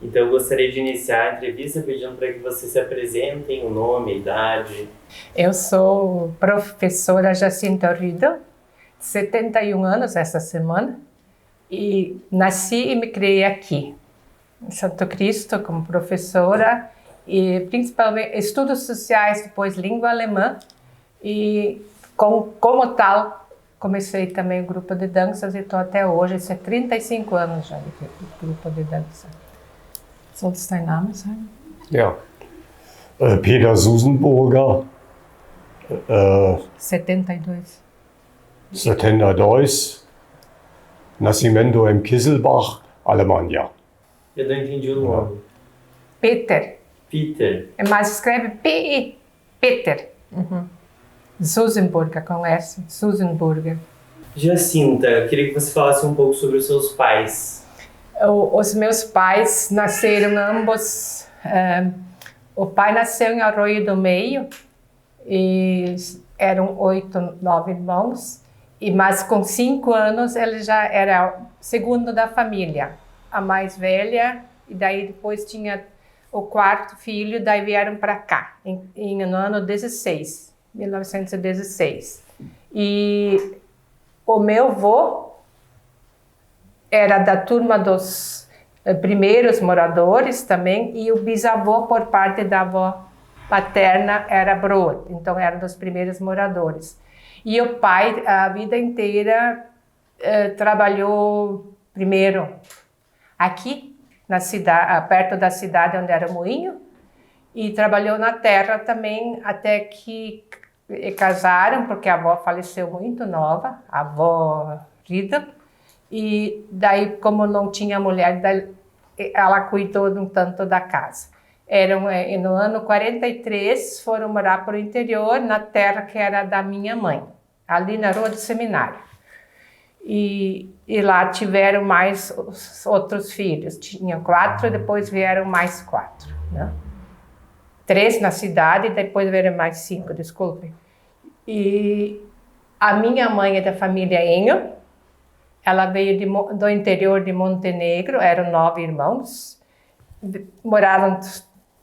Então, eu gostaria de iniciar a entrevista pedindo para que você se apresentem, o nome, idade. Eu sou professora Jacinta Riedel, 71 anos essa semana, e nasci e me criei aqui, em Santo Cristo, como professora, e principalmente estudos sociais, depois língua alemã, e como tal, comecei também o grupo de danças e estou até hoje, isso é 35 anos já de grupo de dança. Sollst du deinen Namen sagen? Ja, Peter Susenburger, 72. 72, Nascimento em Kisselbach, Alemanha. Eu não entendi o nome. Peter. Peter. Mas escreve P-E, Peter. Susenburger, com S, Susenburger. Jacinta, eu queria que você falasse um pouco sobre os seus pais. Os meus pais nasceram ambos. O pai nasceu em Arroio do Meio e eram 8, 9 irmãos. Mas com 5 anos ele já era segundo da família, a mais velha. E daí depois tinha o quarto filho, daí vieram para cá, no ano 1916. E o meu avô era da turma dos primeiros moradores também, e o bisavô, por parte da avó paterna, era Broad, então era dos primeiros moradores. E o pai, a vida inteira, trabalhou primeiro aqui, na cidade, perto da cidade onde era o moinho, e trabalhou na terra também, até que casaram, porque a avó faleceu muito nova, a avó Rida. E daí, como não tinha mulher, ela cuidou de um tanto da casa. No ano 43, foram morar para o interior, na terra que era da minha mãe, ali na Rua do Seminário. E lá tiveram mais os outros filhos. Tinham 4, depois vieram mais 4. Né? 3 na cidade, depois vieram mais 5, desculpem. E a minha mãe é da família Engel. Ela veio do interior de Montenegro, eram 9 irmãos,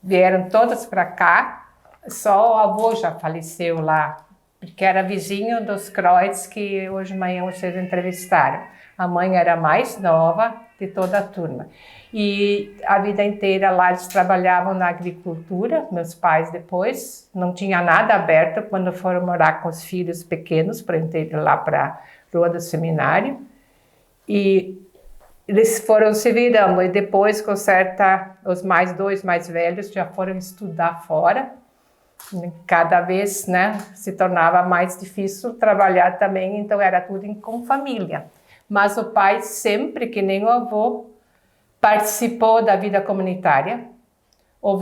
vieram todos para cá, só o avô já faleceu lá, porque era vizinho dos Kreutz que hoje de manhã vocês entrevistaram. A mãe era a mais nova de toda a turma. E a vida inteira lá eles trabalhavam na agricultura, meus pais depois, não tinha nada aberto quando foram morar com os filhos pequenos lá para a Rua do Seminário. E eles foram se virando, e depois, os 2 mais velhos já foram estudar fora. Cada vez, né, se tornava mais difícil trabalhar também, então era tudo com família. Mas o pai sempre, que nem o avô, participou da vida comunitária. O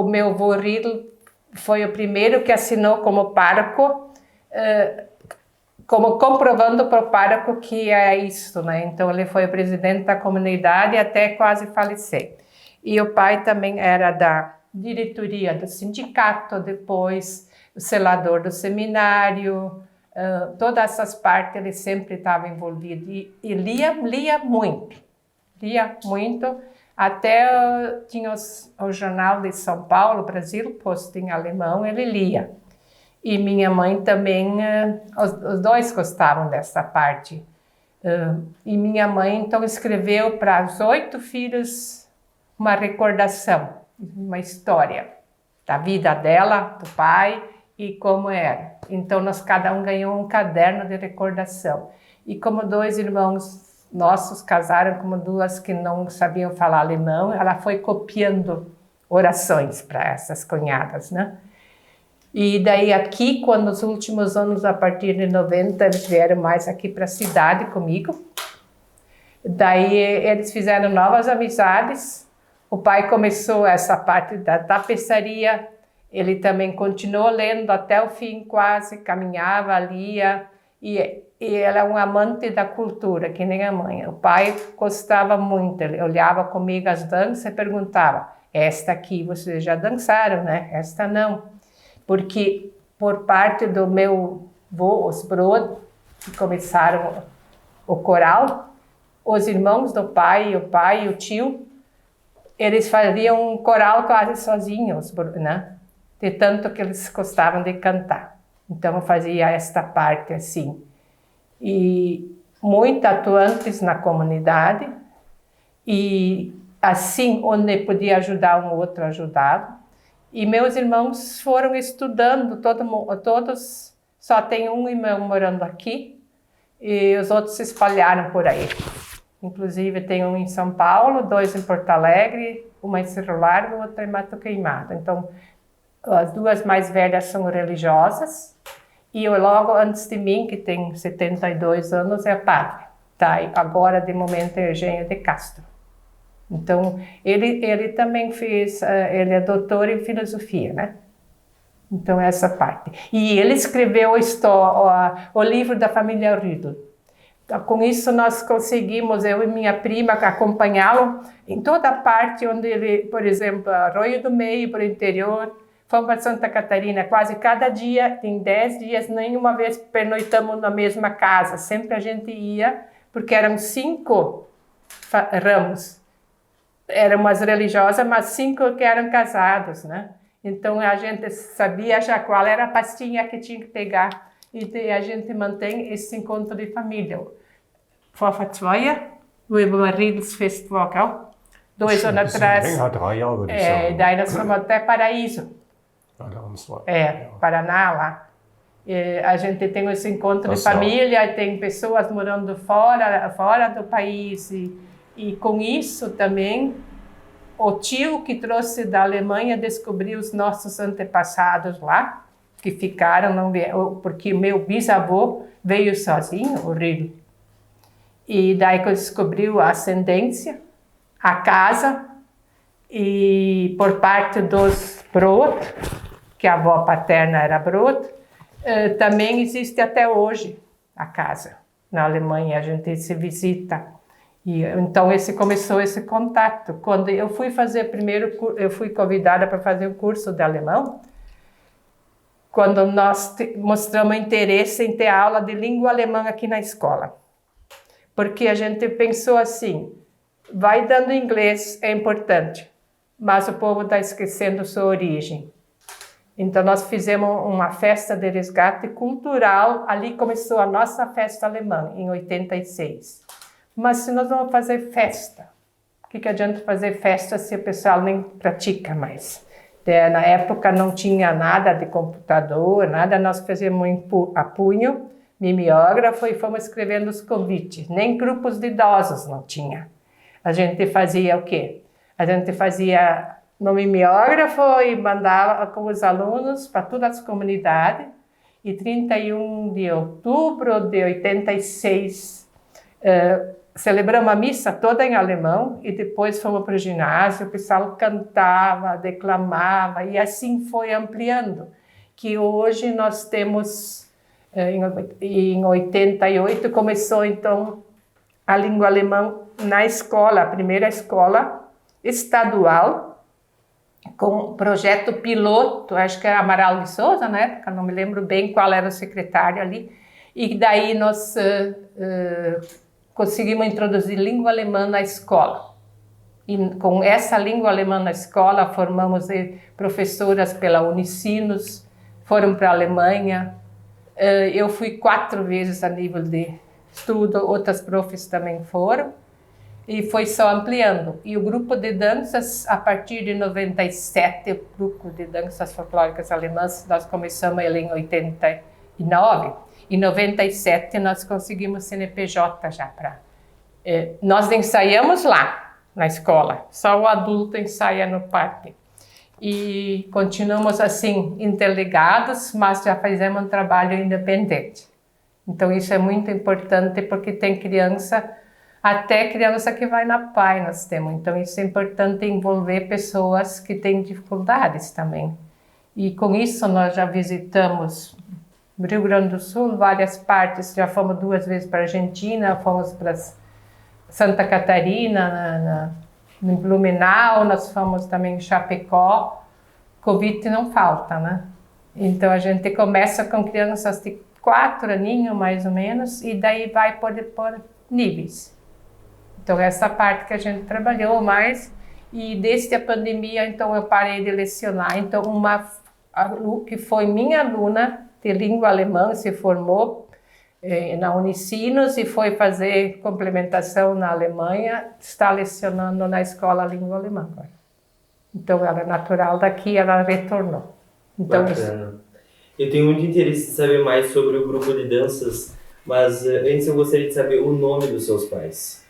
meu avô Riedel foi o primeiro que assinou como pároco, como comprovando para o pároco que é isso, né? Então ele foi o presidente da comunidade até quase falecer. E o pai também era da diretoria do sindicato, depois o selador do seminário, todas essas partes ele sempre estava envolvido e lia muito, até tinha o jornal de São Paulo, Brasil, posto em alemão, ele lia. E minha mãe também, os 2 gostavam dessa parte. E minha mãe, então, escreveu para os 8 filhos uma recordação, uma história da vida dela, do pai e como era. Então, cada um ganhou um caderno de recordação. E como 2 irmãos nossos casaram com 2 que não sabiam falar alemão, ela foi copiando orações para essas cunhadas, né? E daí aqui, quando nos últimos anos, a partir de 90, eles vieram mais aqui para a cidade comigo. Daí eles fizeram novas amizades. O pai começou essa parte da tapeçaria. Ele também continuou lendo até o fim, quase, caminhava, lia, e ele é um amante da cultura, que nem a mãe. O pai gostava muito, ele olhava comigo as danças e perguntava, esta aqui vocês já dançaram, né? Esta não. Porque por parte do meu avô, os Brod, que começaram o coral, os irmãos do pai, o pai e o tio, eles faziam um coral quase sozinhos, né? De tanto que eles gostavam de cantar. Então eu fazia esta parte assim. E muito atuantes na comunidade, e assim, onde podia ajudar um outro, ajudava. E meus irmãos foram estudando, todos, só tem um irmão morando aqui, e os outros se espalharam por aí. Inclusive tem um em São Paulo, 2 em Porto Alegre, uma em Cerro Largo, outra em Mato Queimado. Então, as 2 mais velhas são religiosas, e eu logo antes de mim, que tem 72 anos, é padre. Tá? E agora, de momento, é Eugênio de Castro. Então, ele também fez, ele é doutor em filosofia, né? Então, essa parte. E ele escreveu o livro da família Riedl. Com isso, nós conseguimos, eu e minha prima, acompanhá-lo em toda a parte onde ele, por exemplo, Arroio do Meio, para o interior, fomos para Santa Catarina, quase cada dia, em 10 dias, nenhuma vez pernoitamos na mesma casa, sempre a gente ia, porque eram 5 ramos, eram umas religiosas, mas 5 que eram casados, né? Então a gente sabia já qual era a pastinha que tinha que pegar, e a gente mantém esse encontro de família. Vor 2 Jahren, wo wir beim Riedelsfest waren, 2 anos atrás. Länger, 3 Jahre, würde ich sagen. Daí nós fomos até Paraíso. Paraná, lá. E a gente tem esse encontro de família, e tem pessoas morando fora do país, e com isso também o tio que trouxe da Alemanha descobriu os nossos antepassados lá, que ficaram, porque meu bisavô veio sozinho, o Rio. E daí que descobriu a ascendência, a casa, e por parte dos Brod, que a avó paterna era Brod, também existe até hoje a casa. Na Alemanha a gente se visita. E então começou esse contato. Quando eu fui fazer eu fui convidada para fazer o curso de alemão, quando nós mostramos interesse em ter aula de língua alemã aqui na escola. Porque a gente pensou assim, vai dando inglês, é importante, mas o povo está esquecendo sua origem. Então nós fizemos uma festa de resgate cultural, ali começou a nossa festa alemã, em 86. Mas se nós vamos fazer festa, o que adianta fazer festa se o pessoal nem pratica mais? Na época não tinha nada de computador, nada, nós fizemos a punho, mimeógrafo, e fomos escrevendo os convites. Nem grupos de idosos não tinha. A gente fazia o quê? A gente fazia no mimeógrafo e mandava com os alunos para todas as comunidades. E 31 de outubro de 86, celebramos a missa toda em alemão, e depois fomos para o ginásio, o pessoal cantava, declamava, e assim foi ampliando. Que hoje nós temos, em 88, começou então a língua alemã na escola, a primeira escola estadual, com projeto piloto, acho que era Amaral de Souza na época, não me lembro bem qual era o secretário ali, e daí nós conseguimos introduzir língua alemã na escola. E com essa língua alemã na escola, formamos professoras pela Unicinos, foram para a Alemanha. Eu fui 4 vezes a nível de estudo, outras profs também foram, e foi só ampliando. E o grupo de danças, a partir de 97, o grupo de danças folclóricas alemãs, nós começamos ele em 89. Em 97 nós conseguimos CNPJ já para... nós ensaiamos lá, na escola, só o adulto ensaia no parque. E continuamos assim, interligados, mas já fazemos um trabalho independente. Então isso é muito importante, porque tem criança, até criança que vai na PAI nós temos. Então isso é importante, envolver pessoas que têm dificuldades também. E com isso nós já visitamos Rio Grande do Sul, várias partes, já fomos 2 vezes para a Argentina, fomos para Santa Catarina, em Blumenau, nós fomos também em Chapecó. Covid não falta, né? Então a gente começa com crianças de 4 aninhos, mais ou menos, e daí vai por níveis. Então essa parte que a gente trabalhou mais, e desde a pandemia, então eu parei de lecionar. Então que foi minha aluna de língua alemã, se formou na Unicinos e foi fazer complementação na Alemanha, está lecionando na escola língua alemã agora. Então ela é natural daqui, ela retornou. Então, bacana. Eu tenho muito interesse em saber mais sobre o grupo de danças, mas antes eu gostaria de saber o nome dos seus pais.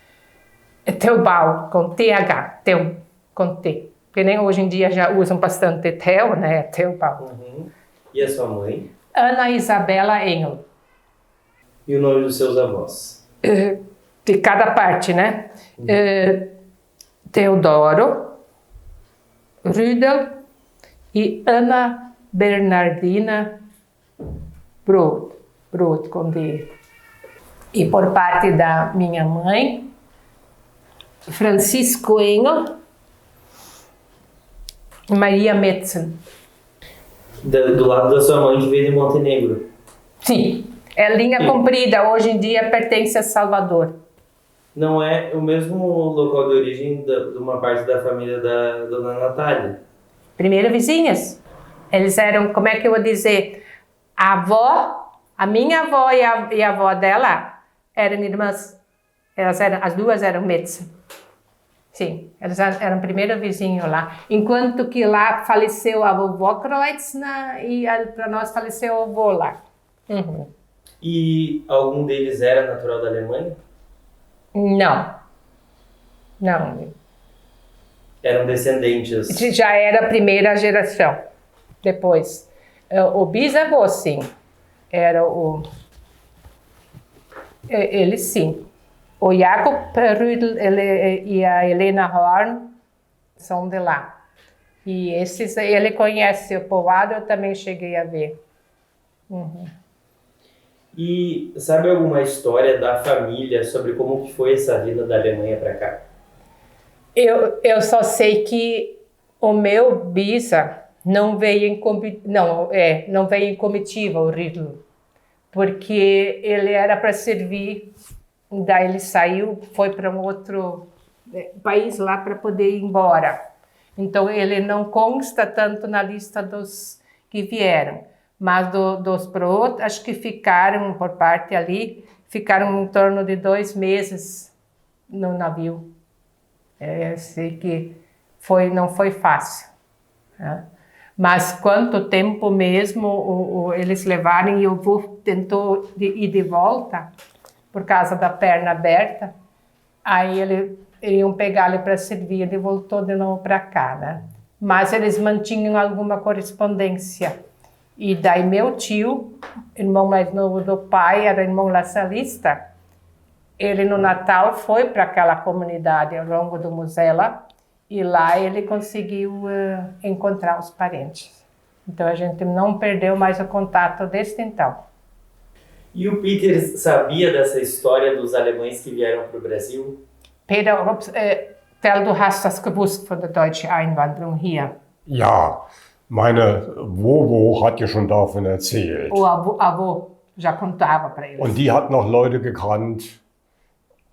É Theobald, com TH, Theo, com T. Porque nem hoje em dia já usam bastante Theo, né? Theobald. Uhum. E a sua mãe? Ana Isabela Engel. E o nome dos seus avós? De cada parte, né? Teodoro, Rudel e Ana Bernardina Brod com D. E por parte da minha mãe, Francisco Engel, Maria Metzen. Do lado da sua mãe que veio de Montenegro? Sim, é linha comprida, hoje em dia pertence a Salvador. Não é o mesmo local de origem de uma parte da família da dona Natália? Primeiro vizinhas. Eles eram, como é que eu vou dizer? A minha avó e a avó dela eram irmãs. As duas eram Metzen. Sim, eles eram primeiro vizinho lá. Enquanto que lá faleceu a vovó Kreutz e para nós faleceu o avô lá. Uhum. E algum deles era natural da Alemanha? Não. Eram descendentes? Já era a primeira geração. Depois, o bisavô, sim. Era ele, sim. O Jakob Rüdel e a Helena Horn são de lá. E ele conhece o povoado, eu também cheguei a ver. Uhum. E sabe alguma história da família sobre como que foi essa vinda da Alemanha para cá? Eu só sei que o meu bisa não veio em comitiva, o Rüdel, porque ele era para servir. Daí ele saiu, foi para um outro país lá para poder ir embora. Então ele não consta tanto na lista dos que vieram, mas dos pro, acho que ficaram por parte ali, ficaram em torno de 2 meses no navio. Eu sei que não foi fácil, né? Mas quanto tempo mesmo eles levaram, e o avô tentou ir de volta, por causa da perna aberta, aí eles iam pegar ele para servir, ele voltou de novo para cá, né? Mas eles mantinham alguma correspondência. E daí meu tio, irmão mais novo do pai, era irmão lasalista, ele no Natal foi para aquela comunidade ao longo do Mosela, e lá ele conseguiu encontrar os parentes. Então a gente não perdeu mais o contato desde então. E o Peter sabia dessa história dos alemães que vieram para o Brasil? Peter, du hast das gewusst von der deutschen Einwanderung hier. Ja, meine Wowo hat ja schon davon erzählt. O avô já contava para eles. Und die hat noch Leute gekannt,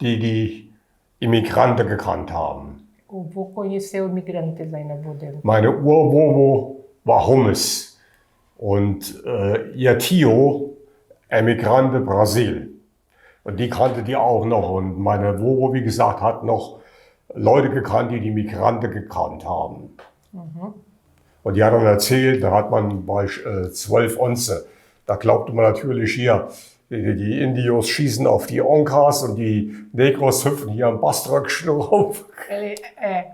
die Immigranten gekannt haben. O avô conheceu imigrantes aí na avô dele. Meine Urwowo war Hummes und ihr Tio Emigrante Brasil. Und die kannte die auch noch. Und meine Wowo, wie gesagt, hat noch Leute gekannt, die Migranten gekannt haben. Mhm. Und die hat dann erzählt, da hat man bei 12 Onze, da glaubte man natürlich hier, die Indios schießen auf die Oncas und die Negros hüpfen hier am Baströckchen rauf.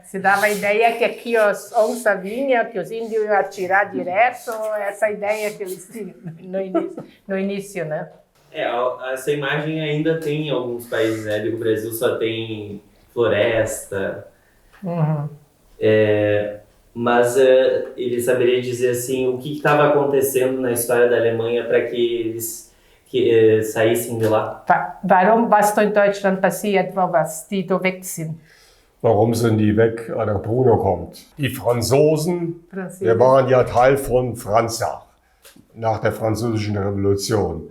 Se dava a ideia que aqui os onças vinham, que os índios iam atirar direto, essa ideia que eles tinham no início, né? Essa imagem ainda tem em alguns países, né? O Brasil só tem floresta. Uhum. Mas ele saberia dizer assim o que estava acontecendo na história da Alemanha para que eles saíssem de lá? Warum, was da in Deutschland passiert war, was die da weg sind? Warum sind die weg? Der Bruno kommt. Die Franzosen, wir Französisch. waren ja Teil von Frankreich nach der Französischen Revolution.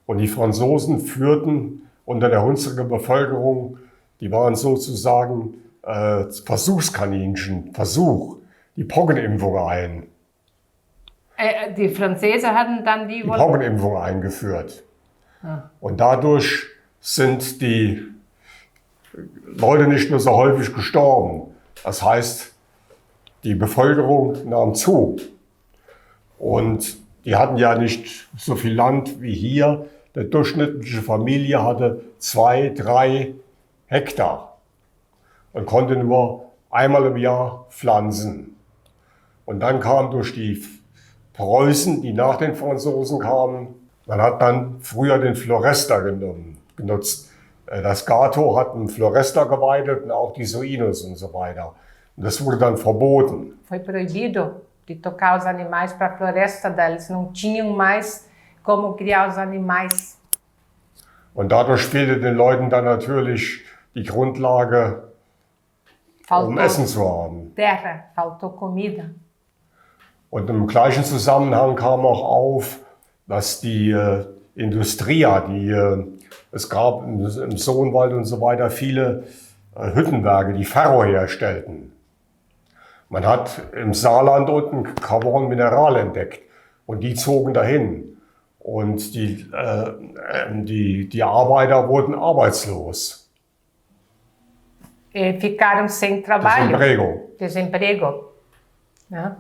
Und die Franzosen führten unter der Hunsrücker Bevölkerung, die waren sozusagen Versuchskaninchen, die Pockenimpfung ein. Die Französen hatten dann Die Pockenimpfung eingeführt. Und dadurch sind die Leute nicht mehr so häufig gestorben. Das heißt, die Bevölkerung nahm zu. Und die hatten ja nicht so viel Land wie hier. Die durchschnittliche Familie hatte 2, 3 Hektar und konnte nur einmal im Jahr pflanzen. Und dann kam durch die Preußen, die nach den Franzosen kamen, man hat dann früher den Florester genutzt. Das Gato hat einen Florester geweidet und auch die Suinos und so weiter. Und das wurde dann verboten. Foi proibido de tocar os animais para a floresta deles. Não tinham mais como criar os animais. Und dadurch fehlte den Leuten dann natürlich die Grundlage, um Essen zu haben. Terra, faltou comida. Und im gleichen Zusammenhang kam auch auf, dass die Industria, es gab im Sohnwald und so weiter viele Hüttenwerke, die Ferro herstellten. Man hat im Saarland unten Carbon Mineral entdeckt und die zogen dahin. Und die Arbeiter wurden arbeitslos. Ficaram sem trabalho. Desemprego. Ja.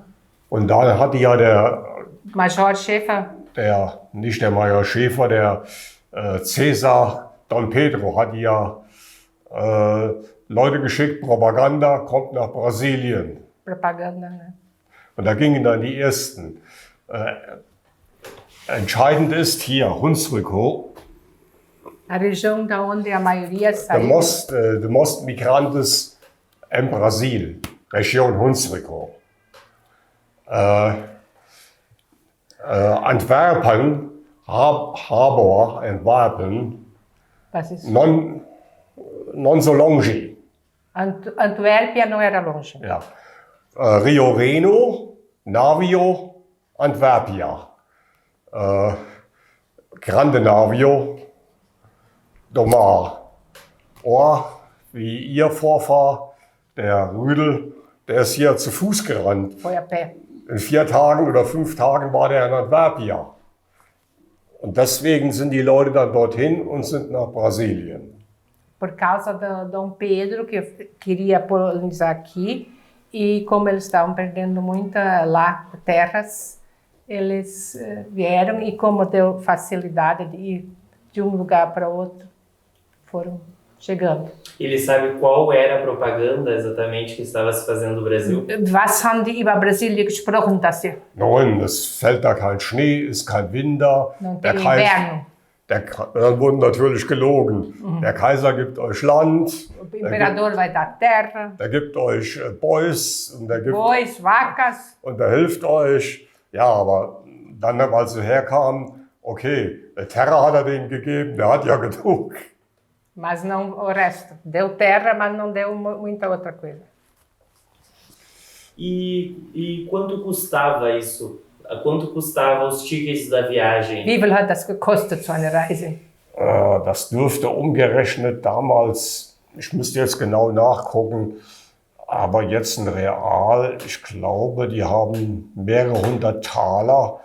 Und da hatte ja der Major Schäfer. Nicht der Major Schäfer, der Cäsar Don Pedro hat ja Leute geschickt, Propaganda, kommt nach Brasilien. Propaganda, ne? Und da gingen dann die ersten. Entscheidend ist hier Hunsrück. A região da onde a maioria De saiu. most migrantes em Brasil, região Hunsrück. Antwerpen, Harbor, Antwerpen, Was ist? non so longe. Antuérpia não era longe. Ja. Rio Reno, Navio, Antwerpia. Grande Navio, Domar. Wie ihr Vorfahr, der Rüdel, der ist hier zu Fuß gerannt. Foi a pé. In 4 Tagen oder 5 Tagen war der in Antwerpia. Und deswegen sind die Leute dann dorthin und sind nach Brasilien. Por causa do Dom Pedro, que queria colonizar aqui, e como eles estavam perdendo muita lá terras, eles vieram e como deu facilidade de ir de um lugar para outro, foram chegando. Ele sabe qual era a propaganda exatamente que estava se fazendo no Brasil? Was haben die über Brasilien gesprochen, dass sie Nein, es fällt da kein Schnee, ist kein Winter. não tem inverno? Dann wurden natürlich gelogen. Der Kaiser gibt euch Land, O imperador vai dar terra, der gibt euch Bois und der bois, vacas. und der hilft euch. Ja, aber dann, als sie herkamen, okay, der Terra hat er denen gegeben, der hat ja genug. Mas não o resto. Deu terra, mas não deu muita outra coisa. E quanto custava isso? Quanto custavam os tickets da viagem? Wie viel hat das gekostet, so eine Reise? Das dürfte umgerechnet damals, ich müsste jetzt genau nachgucken, aber jetzt ein Real, ich glaube, die haben mehrere 100 Taler.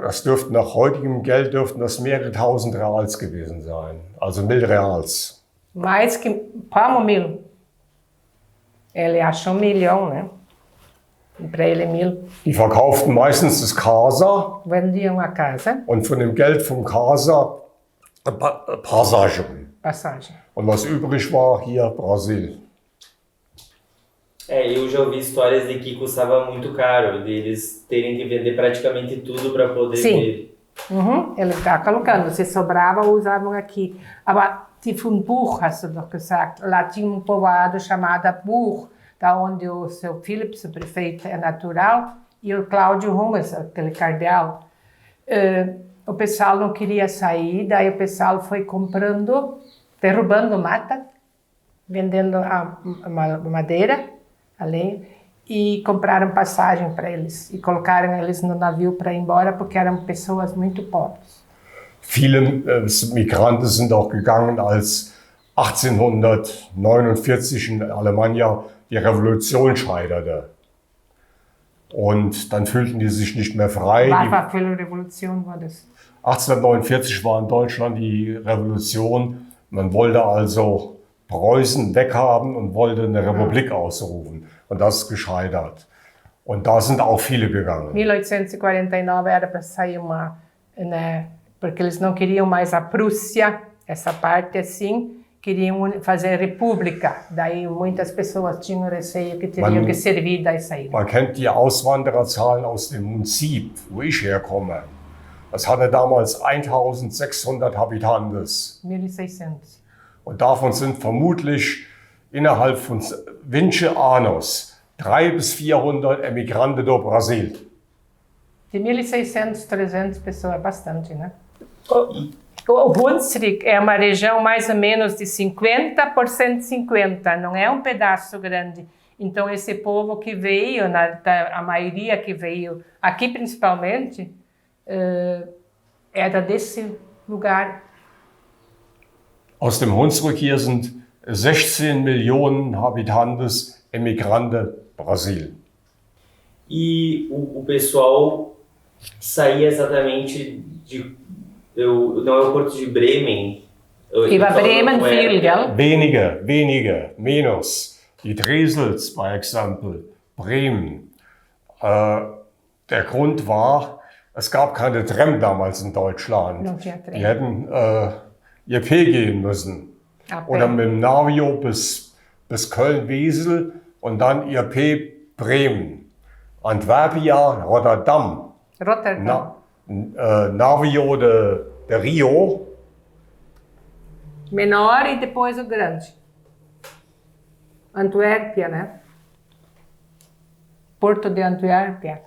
Das dürften nach heutigem Geld dürften das mehrere 1000 Reals gewesen sein, also 1000 Reals. Mais que palmo 1000. Ele achou 1 milhão, né? E para ele 1000. Die verkauften meistens das Casa Vendiam a casa, und von dem Geld vom Casa Passage. passagem. Und was übrig war, hier Brasil. Eu já ouvi histórias de que custava muito caro, deles terem que vender praticamente tudo para poder Sim. ver. Ele está colocando, se sobrava, usavam aqui. Aber die von Buch, hast du doch gesagt. Lá tinha povoado chamado Buch. da onde o seu Philips, o prefeito, é natural, e o Cláudio Rumas, aquele cardeal. O pessoal não queria sair, daí o pessoal foi comprando, derrubando mata, vendendo a madeira, a lenha, e compraram passagem para eles e colocaram eles no navio para ir embora porque eram pessoas muito pobres. Viele Migranten sind auch gegangen, als 1849 in Alemannia die Revolution scheiterte. Und dann fühlten die sich nicht mehr frei. Was für eine Revolution war das? 1849 war in Deutschland die Revolution. Man wollte also Preußen weghaben und wollte eine Republik ausrufen. Und das ist gescheitert. Und da sind auch viele gegangen. 1849 era para sair porque eles não queriam mais a Prússia, essa parte assim, queriam fazer república. Daí muitas pessoas tinham receio que teriam que servir daí sair. Man kennt die Auswandererzahlen aus dem Munzip, wo ich herkomme. Das hatte damals 1600 Habitantes. 1600. Und davon sind vermutlich innerhalb von 20 anos 300 bis 400 Emigrantes do Brasil. De 1600, 300 pessoas é bastante, né? O Hunsrück é uma região mais ou menos de 50 por 150, não é um pedaço grande. Então esse povo que veio, a maioria que veio aqui principalmente, era desse lugar. Aus dem Hunsrück hier sind 16 Millionen Habitantes Emigrante Brasil. E o pessoal saía exatamente do aeroporto de Bremen. Über Bremen viel, gell? Weniger, menos. Die Dresels, by example, Bremen. Der Grund war, es gab keine Tram damals in Deutschland. Die hätten IRP gehen müssen. Oder mit dem Navio bis Köln-Wesel und dann IRP Bremen. Antwerpia, Rotterdam. Navio de Rio. Menor e depois o grande. Antuérpia, né? Porto de Antuérpia.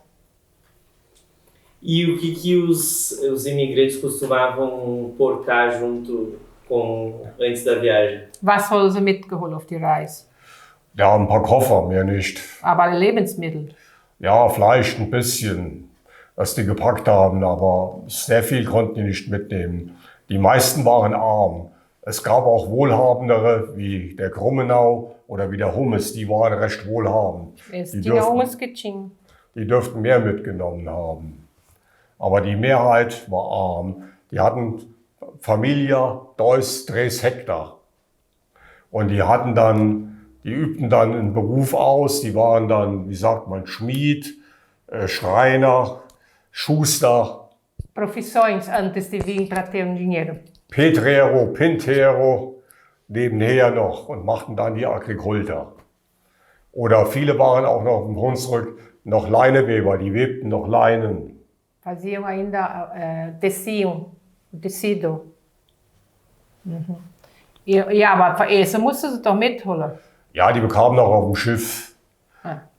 E o que os imigrantes costumavam portar junto antes da viagem? Was haben sie mitgeholt auf die Reise? Ja, ein paar Koffer, mehr nicht. Aber Lebensmittel? Ja, vielleicht ein bisschen, was die gepackt haben, aber sehr viel konnten die nicht mitnehmen. Die meisten waren arm. Es gab auch Wohlhabendere, wie der Grummenau oder wie der Hummes, die waren recht wohlhabend. Die dürften mehr mitgenommen haben. Aber die Mehrheit war arm. Die hatten Familie, 3 Hektar. Und die übten dann einen Beruf aus. Die waren dann, wie sagt man, Schmied, Schreiner, Schuster. Profissões antes de vir para ter dinheiro. Pedrero, Pintero, nebenher noch und machten dann die Agrikultur. Oder viele waren auch noch im Hunsrück noch Leineweber, die webten noch Leinen. Faziam ainda, tecido. Mhm. Aber Essen musstest du doch mitholen. Ja, die bekamen noch auf dem Schiff.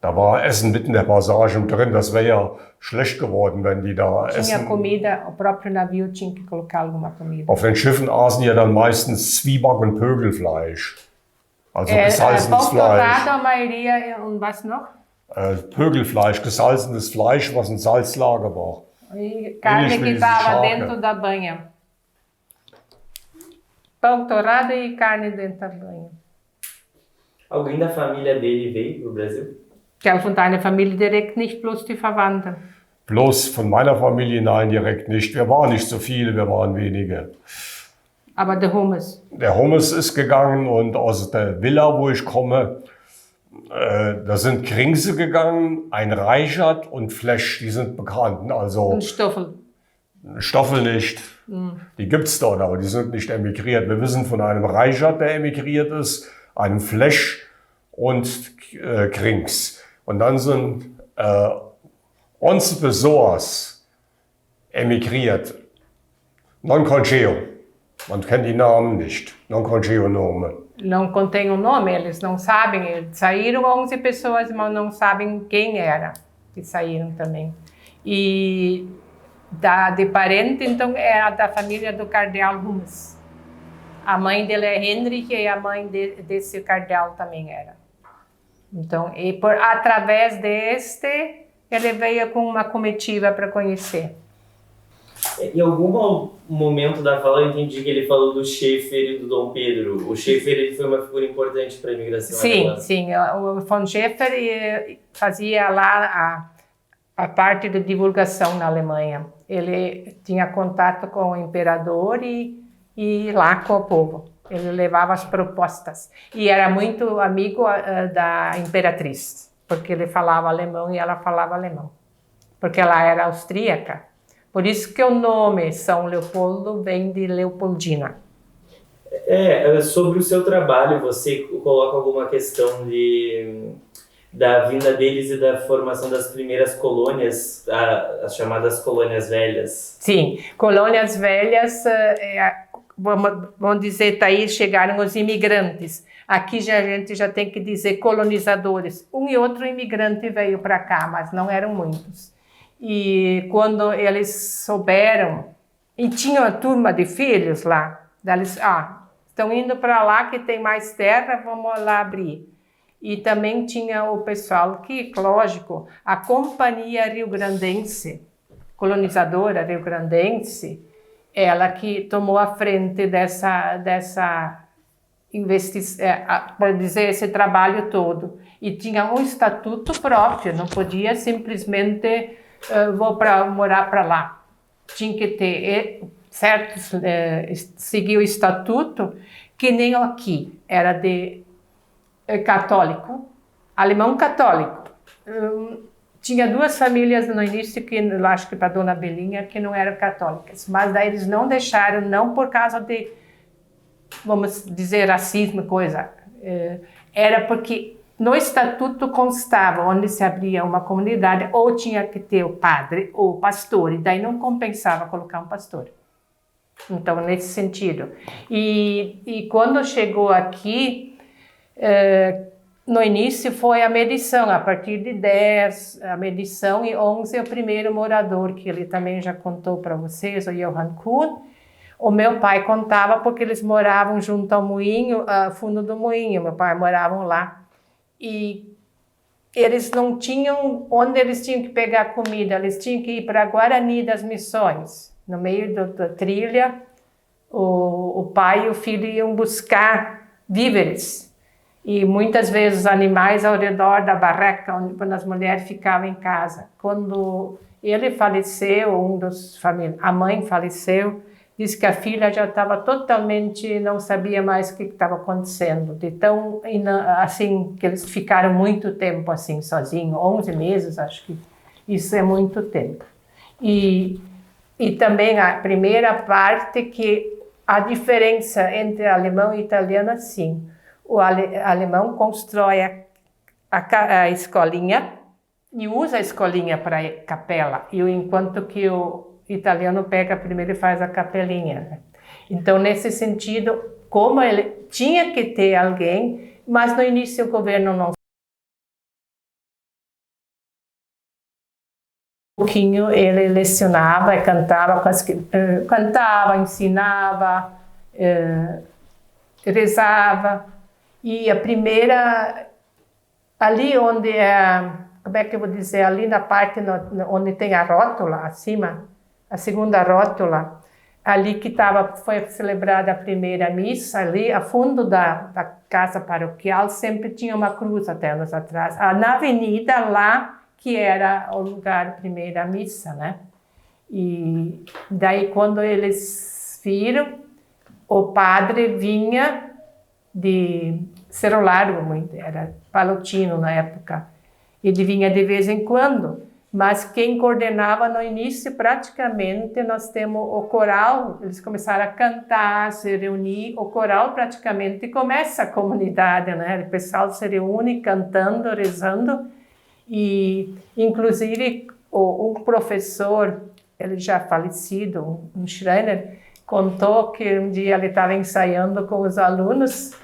Da war Essen mitten in der Passage drin. Das wäre ja schlecht geworden, wenn die da essen. Comida, o próprio navio tinha que colocar alguma comida. Auf den Schiffen aßen ja dann meistens Zwieback und Pögelfleisch. Also gesalzenes Fleisch. A maioria, und was noch? Pögelfleisch, gesalzenes Fleisch, was in Salzlager war. E carne que estava dentro da banha. Pão torrado e carne dentro da banha. Alguém da família dele veio pro Brasil? Ja, von deiner Familie direkt nicht, bloß die Verwandten. Bloß von meiner Familie, nein, direkt nicht. Wir waren nicht so viele, wir waren wenige. Aber der Hummes? Der Hummes ist gegangen und aus der Villa, wo ich komme, da sind Kringse gegangen, ein Reichert und Flesch, die sind bekannt. Also und Stoffel? Stoffel nicht. Die gibt's dort, aber die sind nicht emigriert. Wir wissen von einem Reichert, der emigriert ist, einem Flesch und Krings. Und dann sind 11 pessoas emigriert. Non concheo. Man kennt die Namen nicht, não conhecia o nome. Não contém o nome, eles não sabem. Saíram 11 pessoas, mas não sabem quem era que saíram também. E de parente, então, é a da família do cardeal Hummes. A mãe dele é Henrique e a mãe desse cardeal também era. Então, e através deste, ele veio com uma comitiva para conhecer. Em algum momento da fala eu entendi que ele falou do Schaeffer e do Dom Pedro. O Schaeffer ele foi uma figura importante para a imigração alemã. Sim. O von Schaeffer fazia lá a parte de divulgação na Alemanha. Ele tinha contato com o imperador e lá com o povo. Ele levava as propostas. E era muito amigo da imperatriz, porque ele falava alemão e ela falava alemão. Porque ela era austríaca. Por isso que o nome São Leopoldo vem de Leopoldina. Sobre o seu trabalho, você coloca alguma questão da vinda deles e da formação das primeiras colônias, as chamadas colônias velhas? Sim, colônias velhas, vamos dizer, daí chegaram os imigrantes. Aqui a gente já tem que dizer colonizadores. Um e outro imigrante veio para cá, mas não eram muitos. E quando eles souberam, e tinha uma turma de filhos lá, eles, estão indo para lá que tem mais terra, vamos lá abrir. E também tinha o pessoal que, lógico, a Companhia Rio-Grandense, colonizadora rio-grandense, ela que tomou a frente dessa por dizer, esse trabalho todo. E tinha um estatuto próprio, não podia simplesmente vou morar para lá. Tinha que ter certos, seguir o estatuto, que nem aqui, era de católico, alemão católico. Tinha duas famílias no início, que eu acho que para Dona Belinha, que não eram católicas, mas daí eles não deixaram, não por causa de, vamos dizer, racismo, coisa. Era porque no estatuto constava onde se abria uma comunidade, ou tinha que ter o padre ou o pastor, e daí não compensava colocar um pastor. Então, nesse sentido. E quando chegou aqui, no início foi a medição, a partir de 10, a medição, e 11 é o primeiro morador, que ele também já contou para vocês, o Johann Kuhn. O meu pai contava porque eles moravam junto ao moinho, fundo do moinho, meu pai moravam lá. E eles não tinham onde eles tinham que pegar comida, eles tinham que ir para Guarani das Missões. No meio da trilha, o pai e o filho iam buscar víveres. E muitas vezes os animais ao redor da barraca, quando as mulheres ficavam em casa. Quando ele faleceu, a mãe faleceu, disse que a filha já estava totalmente, não sabia mais o que estava acontecendo. De tão, assim, que eles ficaram muito tempo assim, sozinhos, 11 meses, acho que isso é muito tempo. E também a primeira parte, que a diferença entre alemão e italiano, assim, o alemão constrói a escolinha e usa a escolinha para capela, enquanto que o italiano pega primeiro e faz a capelinha. Então, nesse sentido, como ele tinha que ter alguém, mas no início o governo não. Um pouquinho ele lecionava e cantava, ensinava, rezava. E a primeira, ali onde como é que eu vou dizer, ali na parte onde tem a rótula, acima, a segunda rótula, ali que foi celebrada a primeira missa, ali a fundo da casa paroquial, sempre tinha uma cruz até anos atrás. Na avenida lá, que era o lugar da primeira missa, né? E daí quando eles viram, o padre vinha de Cerro Largo, era palotino na época, ele vinha de vez em quando. Mas quem coordenava no início, praticamente, nós temos o coral, eles começaram a cantar, se reunir, o coral praticamente começa a comunidade, né? O pessoal se reúne cantando, rezando, e inclusive um professor, ele já falecido, um Schreiner, contou que um dia ele estava ensaiando com os alunos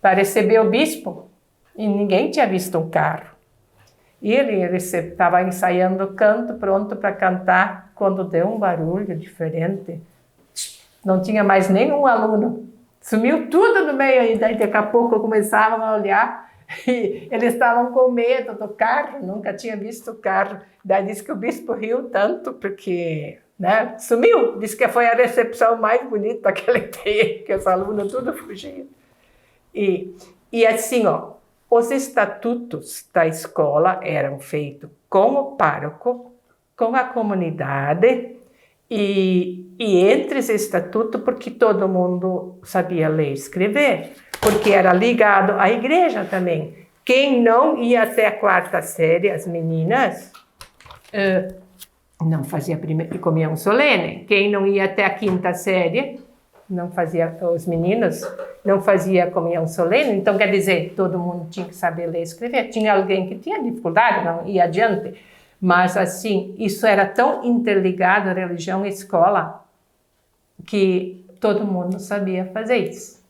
para receber o bispo e ninguém tinha visto um carro. E ele estava ensaiando o canto, pronto para cantar, quando deu um barulho diferente. Não tinha mais nenhum aluno. Sumiu tudo no meio aí, daí daqui a pouco começavam a olhar e eles estavam com medo do carro, nunca tinha visto o carro. Daí disse que o bispo riu tanto porque, né, sumiu. Disse que foi a recepção mais bonita que ele teve, que os alunos tudo fugiam. E assim, ó, os estatutos da escola eram feitos com o pároco, com a comunidade e entre esse estatuto, porque todo mundo sabia ler e escrever, porque era ligado à igreja também. Quem não ia até a 4ª série, as meninas, não fazia comunhão solene. Quem não ia até a 5ª série, não fazia, os meninos não fazia comunhão solene. Então, quer dizer, todo mundo tinha que saber ler e escrever. Tinha alguém que tinha dificuldade, não ia adiante. Mas, assim, isso era tão interligado à religião e escola que todo mundo sabia fazer isso.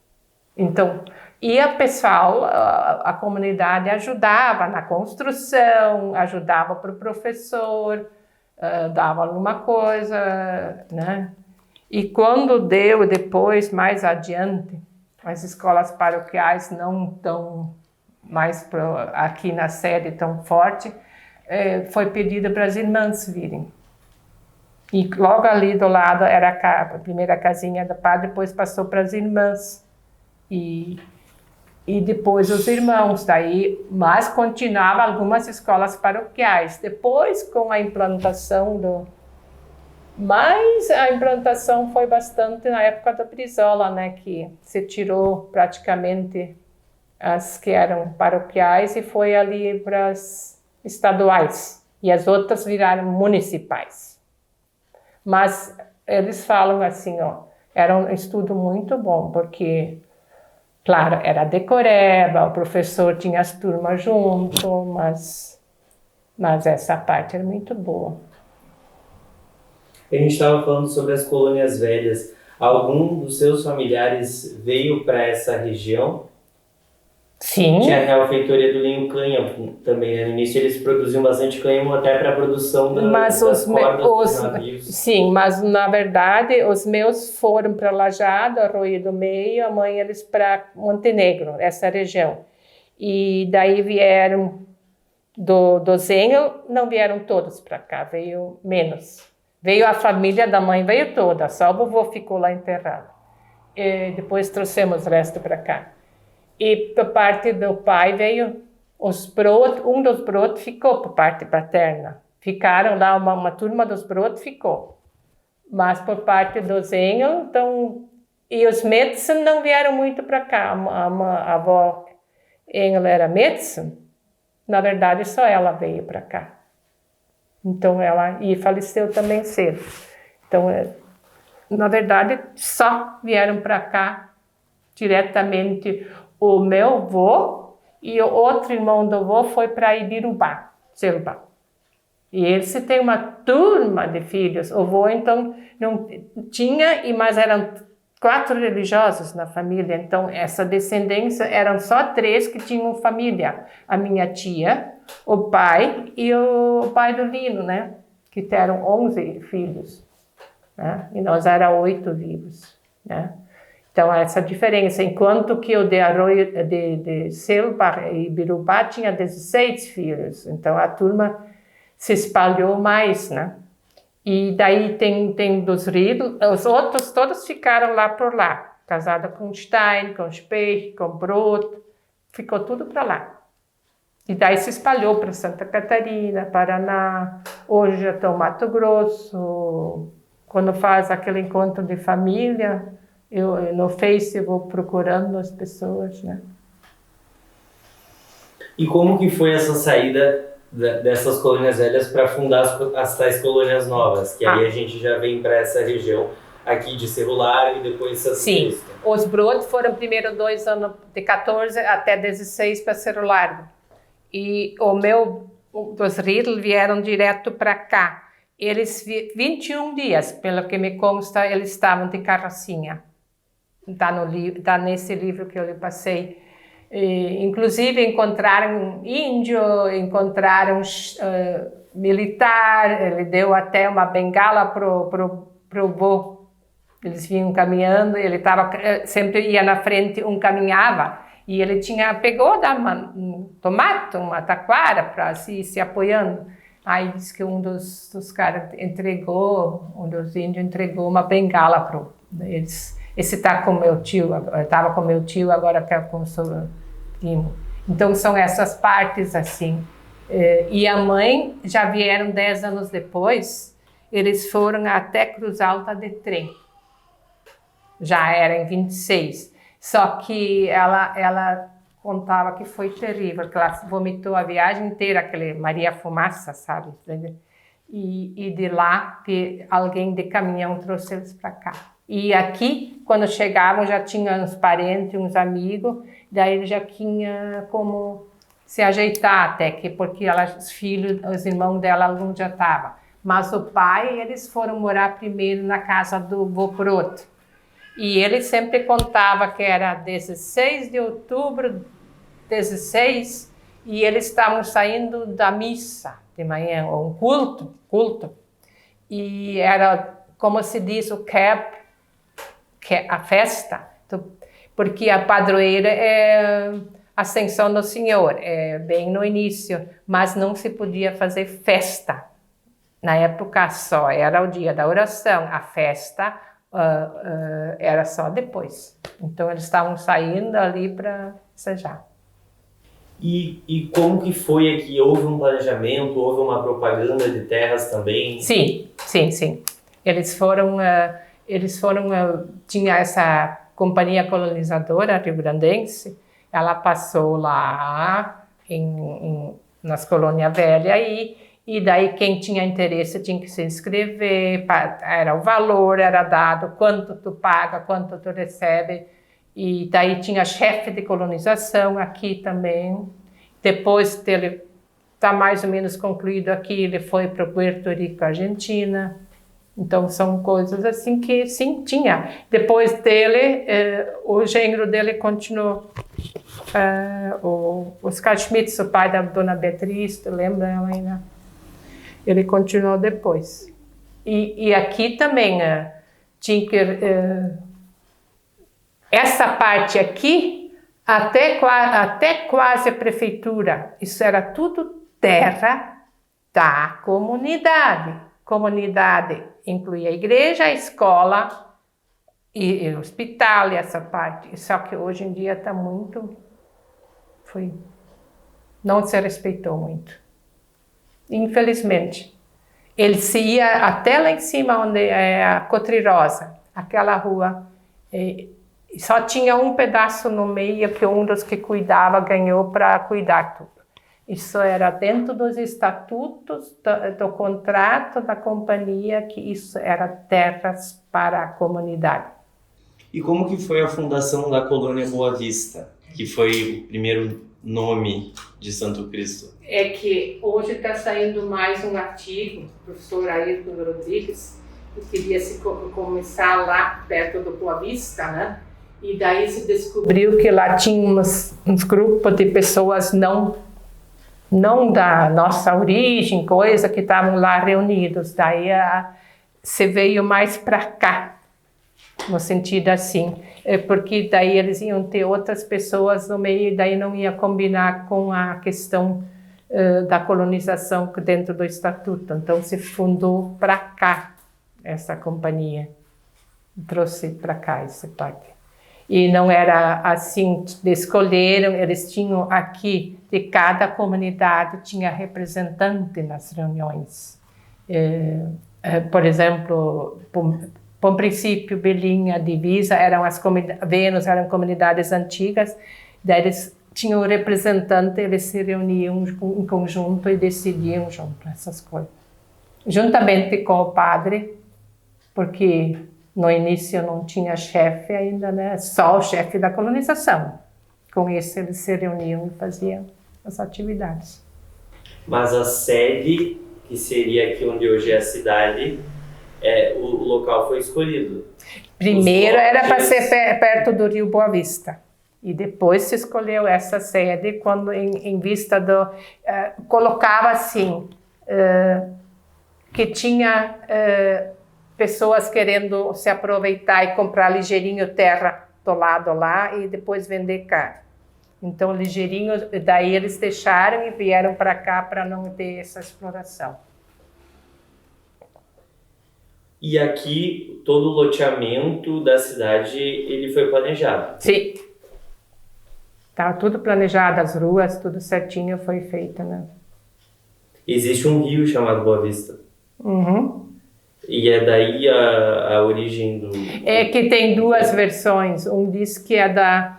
Então, e o pessoal, a comunidade ajudava na construção, ajudava para o professor, dava alguma coisa, né? E quando deu depois, mais adiante, as escolas paroquiais não estão mais aqui na sede tão forte, foi pedido para as irmãs virem. E logo ali do lado era a primeira casinha do padre, depois passou para as irmãs. E depois os irmãos, daí, mas continuava algumas escolas paroquiais. Depois, com a implantação Mas a implantação foi bastante na época da Brizola, né, que se tirou praticamente as que eram paroquiais e foi ali para as estaduais. E as outras viraram municipais. Mas eles falam assim, ó, era um estudo muito bom, porque, claro, era decoreba, o professor tinha as turmas junto, mas essa parte era muito boa. A gente estava falando sobre as colônias velhas. Algum dos seus familiares veio para essa região? Sim. Tinha a Real Feitoria do Linho Cânhamo também. No início eles produziam bastante cânhamo até para a produção das cordas dos navios. Sim, mas na verdade os meus foram para Lajado, Arroio do Meio, a mãe eles para Montenegro, essa região. E daí vieram do Zengel, não vieram todos para cá, veio menos. Veio a família da mãe, veio toda, só o vovô ficou lá enterrado. E depois trouxemos o resto para cá. E por parte do pai veio os Brot, um dos Brot ficou por parte paterna. Ficaram lá, uma turma dos Brot ficou. Mas por parte dos Engel, então, e os Metzen não vieram muito para cá. A avó Engel era Metzen, na verdade só ela veio para cá. Então ela faleceu também cedo. Então, na verdade, só vieram para cá diretamente o meu avô e o outro irmão do avô foi para Ibirubá, Selva. E eles têm uma turma de filhos. O avô, então, não tinha, mas eram 4 religiosos na família. Então, essa descendência, eram só 3 que tinham família. A minha tia, o pai e o pai do Lino, né? Que eram 11 filhos. Né? E nós éramos 8 vivos, né? Então, essa diferença. Enquanto que o de Arroio, de Selva e Ibirubá tinha 16 filhos. Então, a turma se espalhou mais, né? E daí tem dos Riedl, os outros todos ficaram lá por lá. Casada com Stein, com Speich, com Brot, ficou tudo para lá. E daí se espalhou para Santa Catarina, Paraná, hoje até o Mato Grosso. Quando faz aquele encontro de família, eu no Face eu vou procurando as pessoas, né? E como que foi essa saída dessas colônias velhas para fundar as tais colônias novas? Que aí a gente já vem para essa região aqui de Cerro Largo e depois São Sim, os Brot foram primeiro 2 anos, de 14 até 16 para Cerro Largo. E os Riedl vieram direto para cá. Eles, 21 dias, pelo que me consta, eles estavam de carrocinha. Está nesse livro que eu lhe passei. Inclusive encontraram índio, encontraram militar, ele deu até uma bengala pro vô. Eles vinham caminhando, ele sempre ia na frente, um caminhava, e ele pegou um tomate, uma taquara para se apoiando. Aí diz que um dos caras um dos índios entregou uma bengala para eles. Esse está com meu tio, estava com meu tio, agora está com o seu primo. Então são essas partes assim. E a mãe, já vieram 10 anos depois, eles foram até Cruz Alta de trem. Já era em 26. Só que ela contava que foi terrível, que ela vomitou a viagem inteira, aquele Maria Fumaça, sabe? E de lá, que alguém de caminhão trouxe eles para cá. E aqui, quando chegavam, já tinha uns parentes, uns amigos, daí ele já tinha como se ajeitar até, porque os filhos, os irmãos dela, alguns já estavam. Mas o pai, eles foram morar primeiro na casa do vô Proto. E ele sempre contava que era 16 de outubro, 16, e eles estavam saindo da missa de manhã, ou um culto. E era, como se diz, o camp, que é a festa, porque a padroeira é a Ascensão do Senhor, é bem no início, mas não se podia fazer festa. Na época só era o dia da oração, a festa era só depois. Então eles estavam saindo ali para sejar. E como que foi aqui? Houve um planejamento, houve uma propaganda de terras também? Sim. Eles foram, tinha essa companhia colonizadora rio-grandense, ela passou lá nas colônias velhas e daí quem tinha interesse tinha que se inscrever, era o valor, era dado, quanto tu paga, quanto tu recebe, e daí tinha chefe de colonização aqui também. Depois dele estar mais ou menos concluído aqui, ele foi para o Puerto Rico, Argentina. Então são coisas assim que sim, tinha. Depois dele, o genro dele continuou. O Oscar Schmitz, o pai da dona Beatriz, tu lembra ela ainda? Ele continuou depois. E aqui também tinha que... essa parte aqui, até quase a prefeitura, isso era tudo terra da comunidade. Comunidade incluía a igreja, a escola e o hospital e essa parte. Só que hoje em dia está muito... não se respeitou muito. Infelizmente. Ele se ia até lá em cima, onde é a Cotrirosa, aquela rua. Só tinha um pedaço no meio que um dos que cuidava ganhou para cuidar tudo. Isso era dentro dos estatutos do contrato da companhia, que isso era terras para a comunidade. E como que foi a fundação da colônia Boa Vista, que foi o primeiro nome de Santo Cristo? É que hoje está saindo mais um artigo, do professor Ayrton Rodrigues, que queria começar lá perto do Boa Vista, né? E daí se descobriu que lá tinha uns grupos de pessoas não da nossa origem, coisa que estavam lá reunidos. Daí se veio mais para cá, no sentido assim, porque daí eles iam ter outras pessoas no meio e daí não ia combinar com a questão da colonização dentro do estatuto. Então se fundou para cá essa companhia, trouxe para cá essa parte. E não era assim, escolheram, eles tinham aqui, de cada comunidade tinha representante nas reuniões. Por exemplo, Bom Princípio, Belinha, Divisa, Vênus eram comunidades antigas, daí eles tinham representante, eles se reuniam em conjunto e decidiam junto essas coisas. Juntamente com o padre, porque no início não tinha chefe ainda, né? Só o chefe da colonização. Com isso eles se reuniam e faziam as atividades. Mas a sede que seria aqui onde hoje é a cidade, o local foi escolhido. Primeiro era para ser perto do Rio Boa Vista. E depois se escolheu essa sede quando em vista do... colocava assim, que tinha pessoas querendo se aproveitar e comprar ligeirinho terra do lado lá e depois vender caro. Então, ligeirinho, daí eles deixaram e vieram para cá para não ter essa exploração. E aqui, todo o loteamento da cidade, ele foi planejado? Sim. Tá tudo planejado, as ruas, tudo certinho foi feito, né? Existe um rio chamado Boa Vista. Uhum. E é daí a origem do... É que tem duas versões. Um diz que é da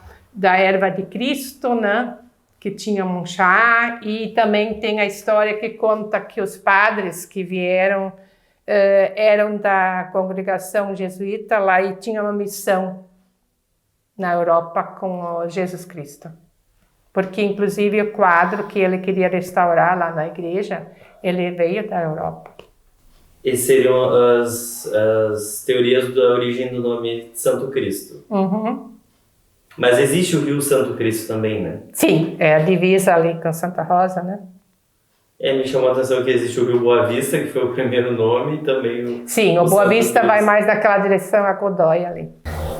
erva de Cristo, né? Que tinha um chá. E também tem a história que conta que os padres que vieram eram da congregação jesuíta lá e tinham uma missão na Europa com o Jesus Cristo. Porque, inclusive, o quadro que ele queria restaurar lá na igreja, ele veio da Europa. E seriam as teorias da origem do nome Santo Cristo. Uhum. Mas existe o Rio Santo Cristo também, né? Sim, é a divisa ali com Santa Rosa, né? Me chamou a atenção que existe o Rio Boa Vista, que foi o primeiro nome, e também o... Sim, o Boa Vista vai mais naquela direção, a Godoy ali.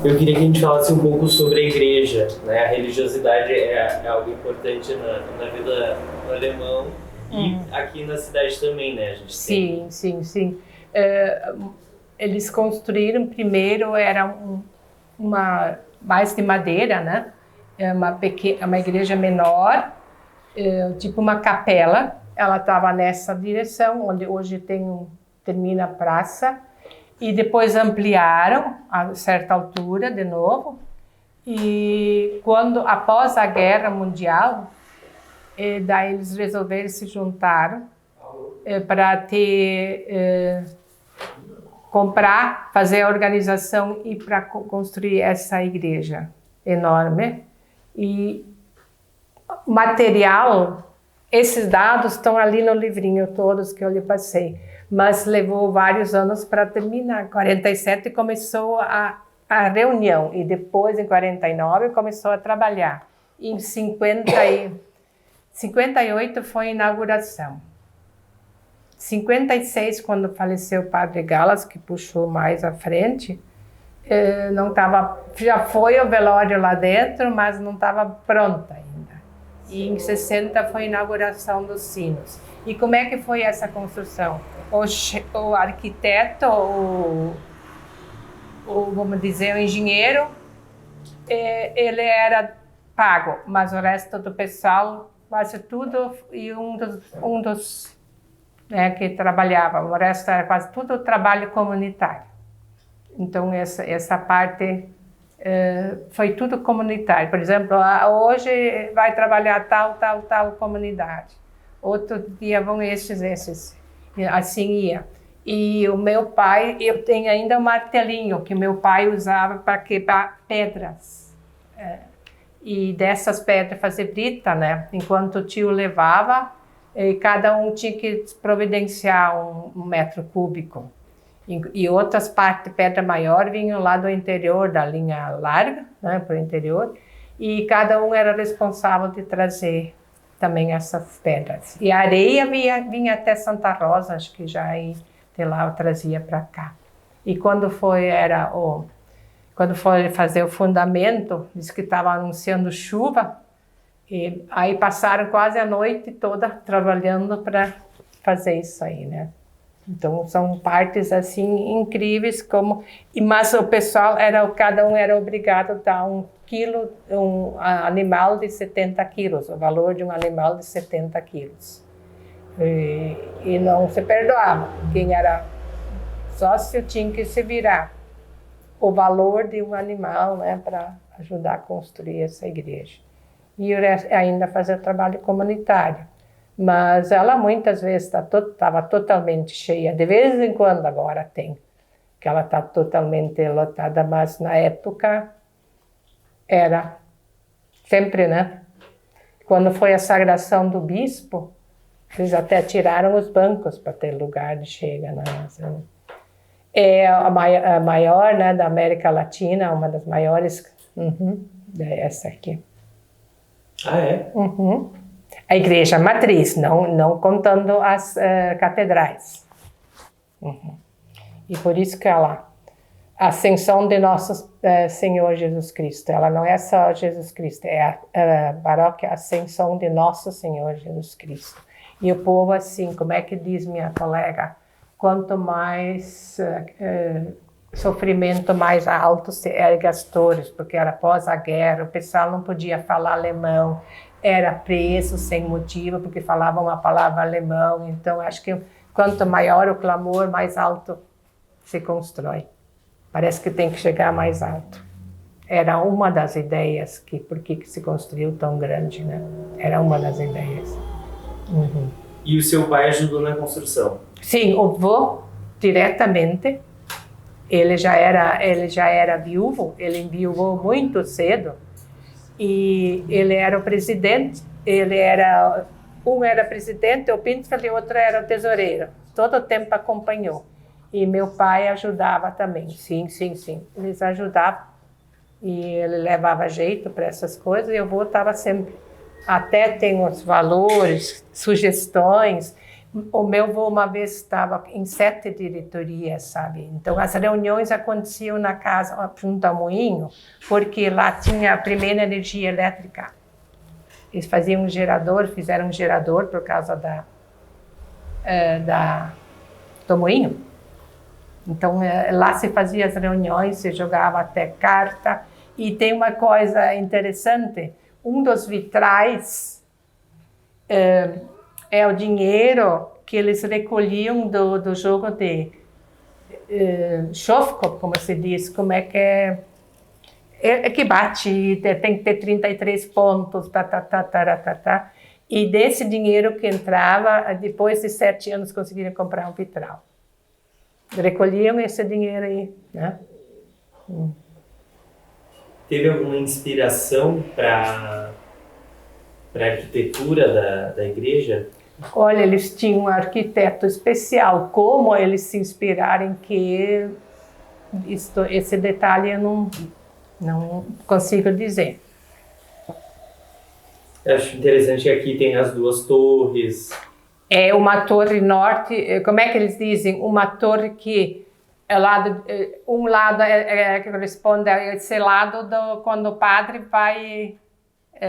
Eu queria que a gente falasse um pouco sobre a igreja, né? A religiosidade é algo importante na vida do alemão e aqui na cidade também, né? A gente sim. Eles construíram primeiro, era uma mais de madeira, né? Uma igreja menor, tipo uma capela. Ela estava nessa direção, onde hoje termina a praça. E depois ampliaram a certa altura de novo. E após a Guerra Mundial, daí eles resolveram se juntar para comprar, fazer a organização e para construir essa igreja enorme. E material, esses dados estão ali no livrinho, todos que eu lhe passei. Mas levou vários anos para terminar. Em 47 começou a reunião e depois, em 49, começou a trabalhar. Em 58 foi a inauguração. 56, quando faleceu o padre Galas, que puxou mais à frente, não estava, já foi o velório lá dentro, mas não estava pronta ainda. E em 60 foi a inauguração dos sinos. E como é que foi essa construção? O arquiteto, vamos dizer, o engenheiro, ele era pago, mas o resto do pessoal, quase tudo, e um dos que trabalhava, o resto era quase tudo trabalho comunitário. Então, essa parte foi tudo comunitário. Por exemplo, hoje vai trabalhar tal comunidade. Outro dia vão esses. Assim ia. E o meu pai, eu tenho ainda um martelinho que meu pai usava para quebrar pedras. E dessas pedras fazer brita, né? Enquanto o tio levava, cada um tinha que providenciar um metro cúbico. E outras partes de pedra maior vinham lá do interior, da linha larga, né, para o interior, e cada um era responsável de trazer também essas pedras. E a areia vinha até Santa Rosa, acho que já aí de lá eu trazia para cá. E quando foi fazer o fundamento, disse que estava anunciando chuva, e aí passaram quase a noite toda trabalhando para fazer isso aí, né? Então são partes assim incríveis mas o pessoal cada um era obrigado a dar um animal de 70 quilos, o valor de um animal de 70 quilos. E não se perdoava. Quem era sócio tinha que se virar. O valor de um animal, né, para ajudar a construir essa igreja. E ainda fazer trabalho comunitário. Mas ela muitas vezes estava totalmente cheia. De vez em quando agora tem, que ela está totalmente lotada, mas na época era sempre, né? Quando foi a sagração do bispo, Eles até tiraram os bancos para ter lugar de chega na mesa. É a maior, né, da América Latina, uma das maiores. É essa aqui. Ah, é? A igreja matriz, não contando as catedrais. E por isso que ela, a ascensão de nosso Senhor Jesus Cristo, ela não é só Jesus Cristo, é a paróquia Ascensão de Nosso Senhor Jesus Cristo. E o povo, assim, como é que diz minha colega, quanto mais sofrimento, mais alto se ergue as torres, porque era após a guerra, o pessoal não podia falar alemão, era preso sem motivo, porque falavam a palavra alemão. Então, acho que quanto maior o clamor, mais alto se constrói. Parece que tem que chegar mais alto. Era uma das ideias por que se construiu tão grande, né? Era uma das ideias. E o seu pai ajudou na construção? Sim, o vô, diretamente. Ele já era viúvo, ele enviuvou muito cedo. E ele era o presidente, um era presidente, o Pinter, e o outro era o tesoureiro. Todo o tempo acompanhou. E meu pai ajudava também, sim. Eles ajudavam. E ele levava jeito para essas coisas e eu voltava sempre. Até tem os valores, sugestões. O meu avô uma vez estava em 7 diretorias, sabe? Então as reuniões aconteciam na casa junto ao moinho, porque lá tinha a primeira energia elétrica. Eles faziam fizeram um gerador por causa do moinho. Então lá se fazia as reuniões, se jogava até carta. E tem uma coisa interessante, um dos vitrais é o dinheiro que eles recolhiam do jogo de Shofkov, como se diz, como é que é que bate, tem que ter 33 pontos, e desse dinheiro que entrava, depois de 7 anos conseguiram comprar um vitral. Recolhiam esse dinheiro aí, né? Teve alguma inspiração para a arquitetura da igreja? Olha, eles tinham um arquiteto especial. Como eles se inspiraram que esse detalhe eu não consigo dizer. Eu acho interessante que aqui tem as 2 torres. É uma torre norte, como é que eles dizem? Uma torre que um lado corresponde a esse lado quando o padre vai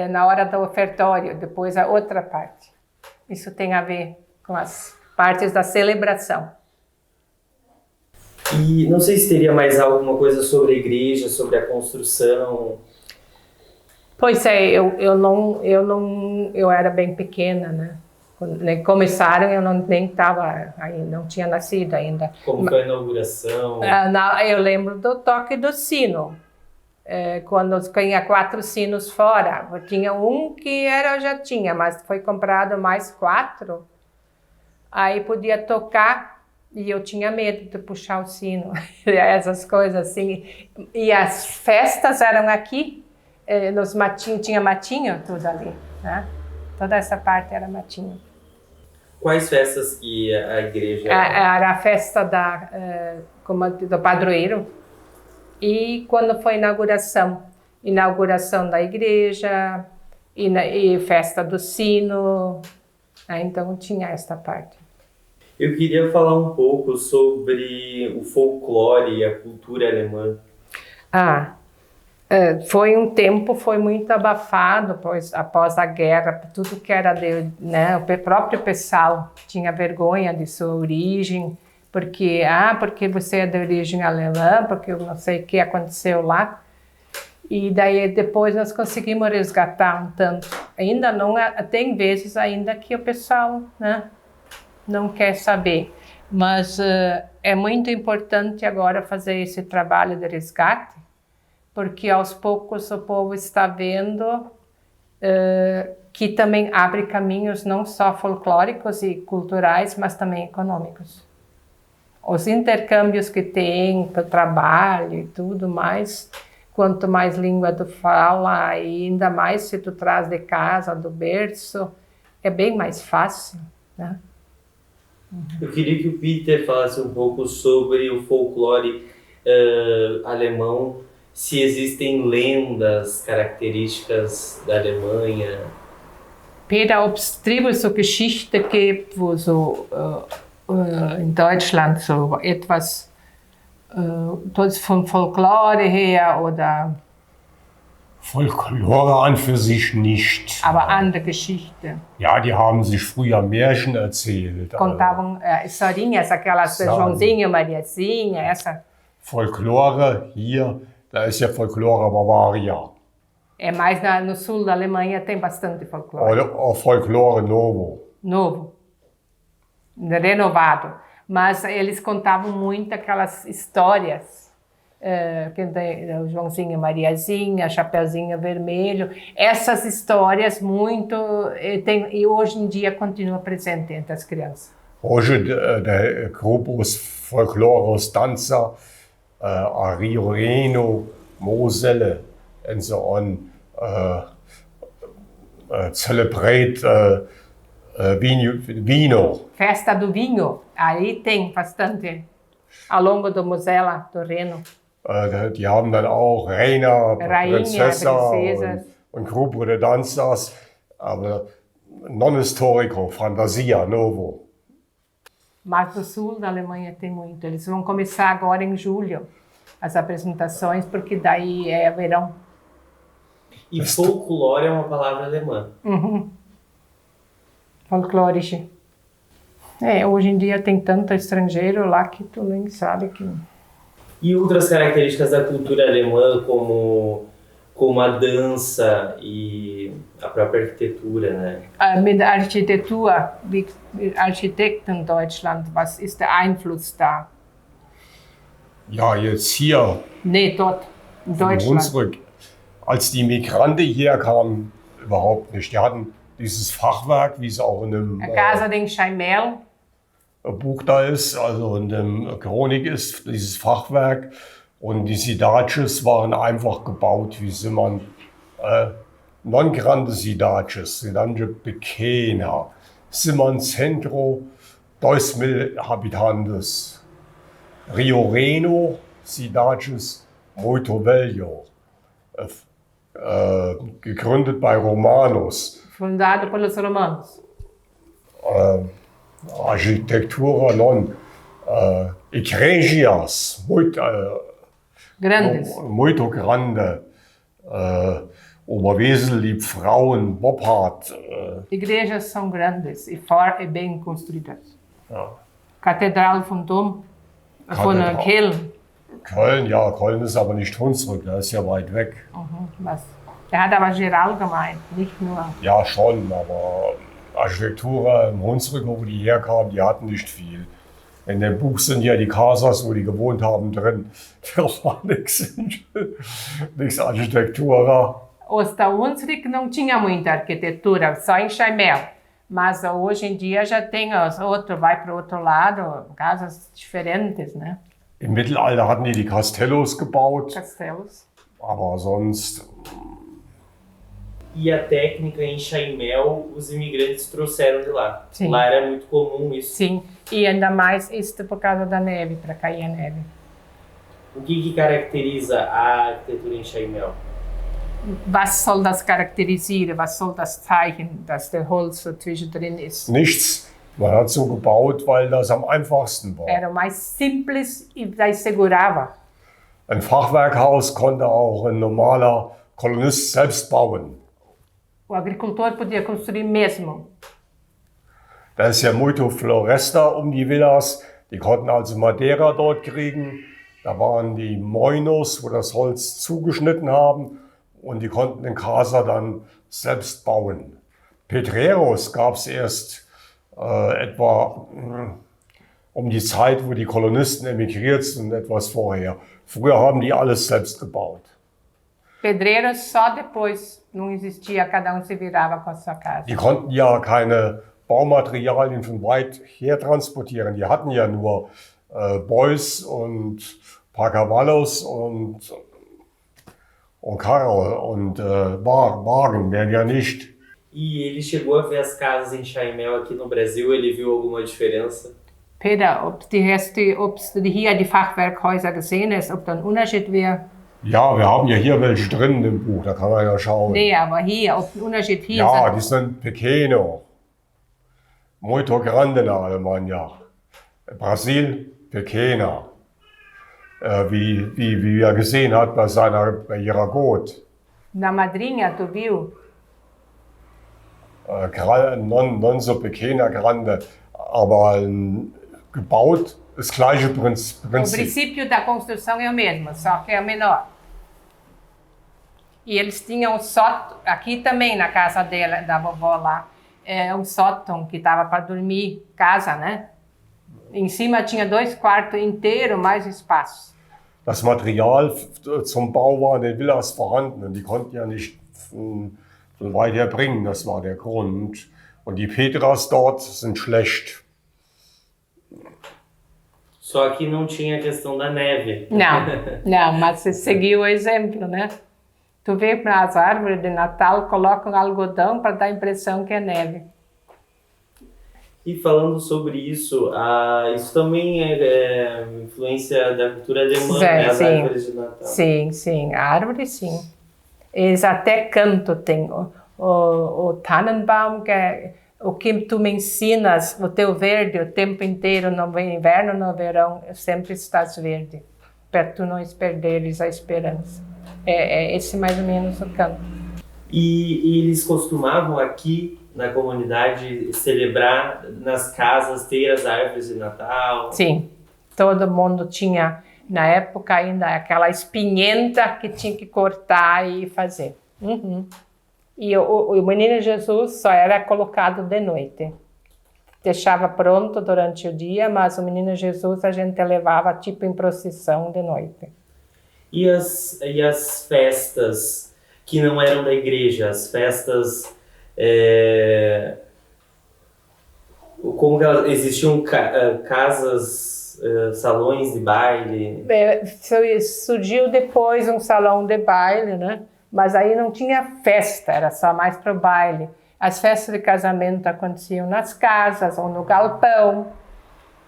na hora do ofertório, depois a outra parte. Isso tem a ver com as partes da celebração. E não sei se teria mais alguma coisa sobre a igreja, sobre a construção. Pois é, eu era bem pequena, né? Quando começaram, eu nem estava ainda, não tinha nascido ainda. Como foi a inauguração? Eu lembro do toque do sino. Quando tinha 4 sinos fora, tinha um que já tinha, mas foi comprado mais 4. Aí podia tocar e eu tinha medo de puxar o sino, essas coisas assim. E as festas eram aqui, nos matinhos, tinha matinho tudo ali, né? Toda essa parte era matinho. Quais festas que a igreja... Era a festa do padroeiro. E quando foi inauguração da igreja, e festa do sino, né? Então tinha esta parte. Eu queria falar um pouco sobre o folclore e a cultura alemã. Foi um tempo, foi muito abafado, pois após a guerra, tudo que era né, o próprio pessoal tinha vergonha de sua origem, porque você é de origem alemã, porque eu não sei o que aconteceu lá. E daí depois nós conseguimos resgatar um tanto. Ainda não, tem vezes ainda que o pessoal, né, não quer saber. Mas é muito importante agora fazer esse trabalho de resgate, porque aos poucos o povo está vendo que também abre caminhos não só folclóricos e culturais, mas também econômicos. Os intercâmbios que tem para o trabalho e tudo mais, quanto mais língua tu fala, e ainda mais se tu traz de casa, do berço, é bem mais fácil. né? Eu queria que o Peter falasse um pouco sobre o folclore alemão, se existem lendas características da Alemanha. Peter, ob es Tribus so Geschichte gibt, wo so in Deutschland so etwas von Folklore her oder Folklore an für sich nicht. aber andere Geschichte. Ja, die haben sich früher Märchen erzählt. Contavam historinhas, aquelas Sabe. Joãozinho, Mariazinha, essa. Folklore hier, da ist ja Folklore Bavaria. É mais no sul da Alemanha tem bastante folclore. Oder auch Folklore Novo. Novo, renovado. Mas eles contavam muito aquelas histórias. Que tem o Joãozinho, Mariazinha, Chapeuzinho Vermelho. Essas histórias muito... e hoje em dia continua presente entre as crianças. Hoje der Grupos Folkloros Danza, Rio Reno, Moselle, and so on, celebrate Vino. Festa do vinho, aí tem bastante, ao longo do Mosela, do Reno. Die haben dann auch Rainer, Rainha, Prinsessa Princesas. und Grupo de Danzas, aber non historico, Fantasia Novo. Mas do sul da Alemanha tem muito. Eles vão começar agora em julho as apresentações, porque daí é verão. E folclore é uma palavra alemã. Folclorische. Hoje em dia tem tanto estrangeiro lá que tu nem sabe que... E outras características da cultura alemã, como a dança e a própria arquitetura, né? Mit der Architektur, wie Architekten Deutschland, was ist der Einfluss da? Ja, jetzt hier Nee, dort, in in Deutschland. Hunsrück, als die Migranten hier kamen, überhaupt nicht. Die hatten dieses Fachwerk, wie es auch in einem A casa de Enxaimel, Buch da ist, also in der Chronik ist, dieses Fachwerk. Und die Sidaces waren einfach gebaut, wie sie man non grande Sidaces, Sidange pequena, Simon Centro, 2.000 habitantes. Rio Reno, Sidaces, muito velho, gegründet bei Romanos. fundado pelos romanos. Architektura non, igrejas, Grandes. muito grande, Oberwesel liebt Frauen, Boppard. Igrejas são grandes e bem construídas. Ja. Catedral von Dom, von Kathedral. Köln. Köln, ja, Köln ist aber nicht Hunsrück, das ist ja weit weg. Was? Der hat aber geral gemeint, nicht nur. Ja, schon, aber Architektur im Hunsrück, wo die herkamen, die hatten nicht viel. In dem Buch sind ja die Casas, wo die gewohnt haben, drin. Da war nichts Architektur. Osta Hunsrück não tinha muita arquitetura, só em Chaimel. Mas hoje em dia já tem os outros, vai para o outro lado, casas diferentes, né? Im Mittelalter hatten die Castellos gebaut, Castelos. aber sonst, E a técnica em Chaimel, os imigrantes trouxeram de lá. Sim. Lá era muito comum isso. Sim, e ainda mais isso por causa da neve, para cair a neve. O que caracteriza a arquitetura em Chaimel? Was soll das charakterisieren? Was soll das zeigen, dass der Holz so zwischendrin ist? nichts. Man hat so gebaut, weil das am einfachsten war. Era o mais simples e daí segurava. Ein Fachwerkhaus konnte auch ein normaler Kolonist selbst bauen. O agricultor podia construir mesmo. Da ist ja muito Floresta um die Villas. Die konnten also Madeira dort kriegen. Da waren die Moinos, wo das Holz zugeschnitten haben. Und die konnten den Casa dann selbst bauen. Pedreros gab es erst etwa um die Zeit, wo die Kolonisten emigriert sind, etwas vorher. Früher haben die alles selbst gebaut. Pedreiros só depois, não existia, cada se virava com a sua casa. Die konnten ja keine Baumaterialien von weit her transportieren. Die hatten ja nur Bois und Pagavallos und Carro und Wagen, mehr ja nicht. E ele chegou a ver as casas em Chaimel aqui no Brasil, ele viu alguma diferença? Peter, ob du hier die Fachwerkhäuser gesehen hast, ob da ein Unterschied wäre? Ja, wir haben ja hier welche drin im Buch, da kann man ja schauen. Nee, aber hier, ob ein Unterschied hier Ja, ist. die sind pequeno. Muito grande na Alemanha. Brasil, pequener. Wie er gesehen hat bei ihrer Got. Na madrinha, tu viu? Non so pequener, grande, aber gebaut, das gleiche O Prinzip. princípio da construção é o mesmo, só que é menor. E eles tinham um sótão, aqui também na casa dela, da vovó lá, um sótão que dava para dormir, casa, né? Em cima tinha 2 quartos inteiros, mais espaço. Das Material zum Bau war in den Villas vorhanden und die konnten ja nicht von weit her bringen, das war der Grund. Und die Petras dort sind schlecht. Só que não tinha a questão da neve. Não, mas você seguiu o exemplo, né? Tu vê para as árvores de Natal, colocam algodão para dar a impressão que é neve. E falando sobre isso, isso também é influência da cultura alemã, né? As árvores de Natal. Sim, a árvore sim. Eles até canto tem. O Tannenbaum, que é o que tu me ensinas, o teu verde o tempo inteiro, no inverno, no verão, sempre estás verde, para tu não perderes a esperança. É esse mais ou menos o canto. E eles costumavam aqui na comunidade celebrar nas casas, ter as árvores de Natal? Sim, todo mundo tinha, na época ainda, aquela espinhenta que tinha que cortar e fazer. Uhum. E o Menino Jesus só era colocado de noite. Deixava pronto durante o dia, mas o Menino Jesus a gente levava tipo em procissão de noite. E as festas que não eram da igreja, as festas... como que elas, existiam casas, salões de baile? Surgiu depois um salão de baile, né? Mas aí não tinha festa, era só mais para o baile. As festas de casamento aconteciam nas casas ou no galpão.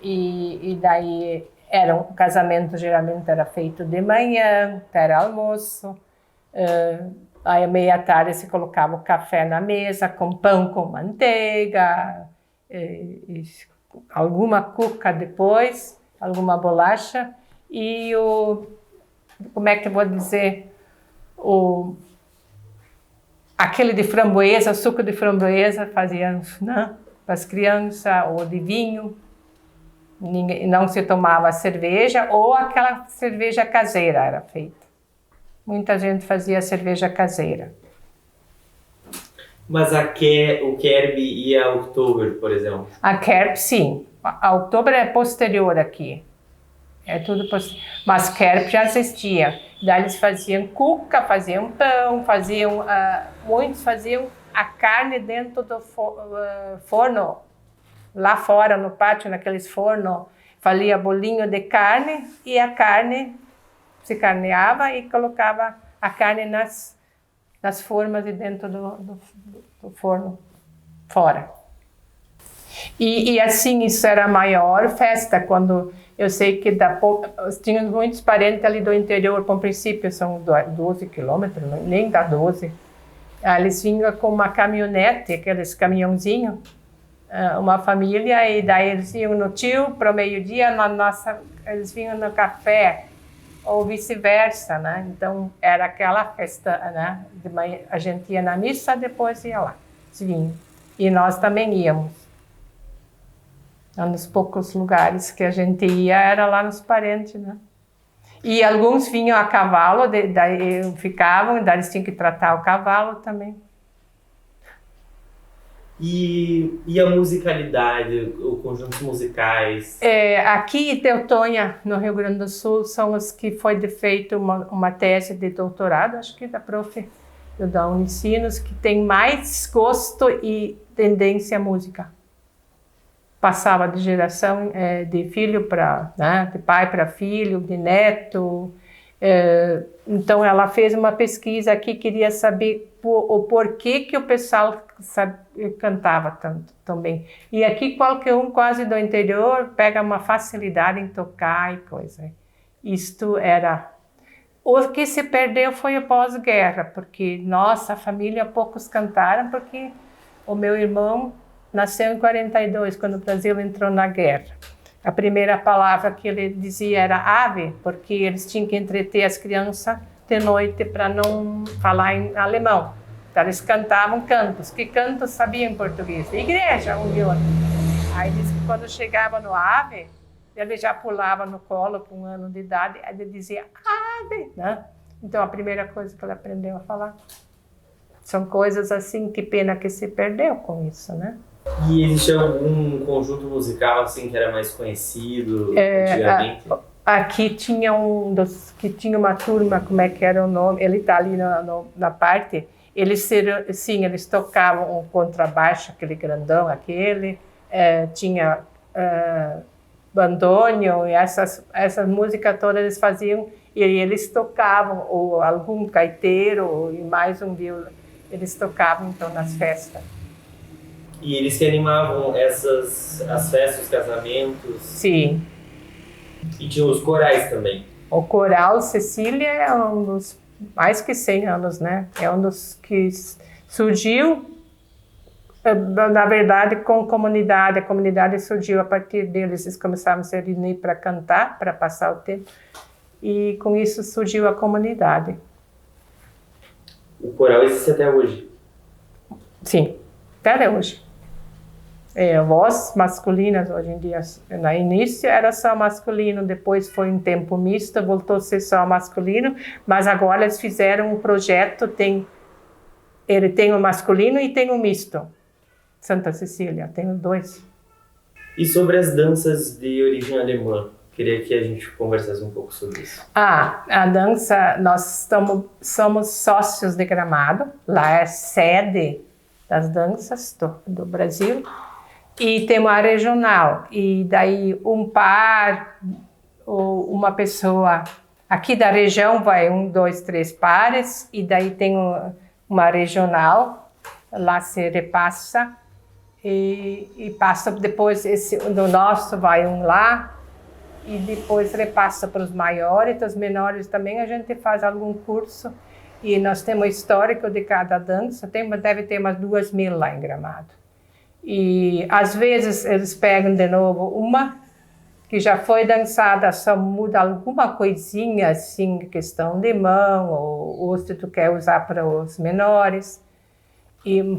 E daí o casamento geralmente era feito de manhã, era almoço. Aí à meia-tarde se colocava o café na mesa com pão com manteiga, alguma cuca depois, alguma bolacha. E como é que eu vou dizer? Aquele de framboesa, suco de framboesa fazíamos, né, para as crianças, ou de vinho. Não se tomava cerveja, ou aquela cerveja caseira era feita. Muita gente fazia cerveja caseira. Mas o Kerb e a Oktober, por exemplo? A Kerb, sim. A Oktober é posterior aqui. É tudo posterior. Mas Kerb já existia. Daí eles faziam cuca, faziam pão, muitos faziam a carne dentro do forno. Lá fora, no pátio, naqueles fornos, fazia bolinho de carne e a carne se carneava e colocava a carne nas formas de dentro do forno, fora. E assim, isso era a maior festa, quando eu sei que tinha muitos parentes ali do interior, por princípio são 12 quilômetros, nem dá 12. Eles vinham com uma caminhonete, aqueles caminhãozinhos, uma família, e daí eles iam no tio para o meio-dia, eles vinham no café, ou vice-versa, né? Então era aquela festa, né? De manhã, a gente ia na missa, depois ia lá, vinha. E nós também íamos. Nos poucos lugares que a gente ia era lá nos parentes, né? E alguns vinham a cavalo, daí ficavam, daí eles tinham que tratar o cavalo também. E a musicalidade, os conjuntos musicais? Aqui em Teutônia, no Rio Grande do Sul, são os que foi feita uma tese de doutorado, acho que da prof. da Unicinos, que tem mais gosto e tendência à música. Passava de geração, de filho para, né, de pai para filho, de neto. Então ela fez uma pesquisa aqui, queria saber o porquê que o pessoal cantava tanto também. E aqui qualquer um quase do interior pega uma facilidade em tocar e coisa. Isto era... O que se perdeu foi o pós-guerra, porque nossa família poucos cantaram, porque o meu irmão nasceu em 42, quando o Brasil entrou na guerra. A primeira palavra que ele dizia era ave, porque eles tinham que entreter as crianças de noite para não falar em alemão. Então eles cantavam cantos. Que cantos sabiam em português? Igreja, um e outro. Aí diz que quando chegava no ave, ele já pulava no colo com 1 ano de idade, aí ele dizia ave, né? Então a primeira coisa que ele aprendeu a falar. São coisas assim, que pena que se perdeu com isso, né? E existe algum conjunto musical assim que era mais conhecido antigamente? Aqui tinha que tinha uma turma, como é que era o nome? Ele está ali na parte. Eles tocavam um contrabaixo, aquele grandão, tinha bandônio e essas músicas todas eles faziam e eles tocavam, ou algum gaiteiro e mais um violão. Eles tocavam então nas festas. E eles que animavam as festas, os casamentos? Sim. E tinha os corais também? O coral Cecília é um dos mais que 100 anos, né? É um dos que surgiu, na verdade, com a comunidade surgiu a partir deles, eles começaram a se reunir para cantar, para passar o tempo, e com isso surgiu a comunidade. O coral existe até hoje? Sim, até hoje. Voz masculinas, hoje em dia, no início era só masculino, depois foi um tempo misto, voltou a ser só masculino, mas agora eles fizeram um projeto, ele tem o masculino e tem o misto. Santa Cecília, tem os dois. E sobre as danças de origem alemã? Queria que a gente conversasse um pouco sobre isso. A dança, nós somos sócios de Gramado, lá é sede das danças do Brasil, e tem uma regional, e daí um par, ou uma pessoa, aqui da região vai 1, 2, 3 pares, e daí tem uma regional, lá se repassa, e passa depois, do nosso vai um lá, e depois repassa para os maiores, os menores também a gente faz algum curso, e nós temos o histórico de cada dança, deve ter umas 2.000 lá em Gramado. E às vezes eles pegam de novo uma que já foi dançada, só muda alguma coisinha, assim, questão de mão, ou se tu quer usar para os menores,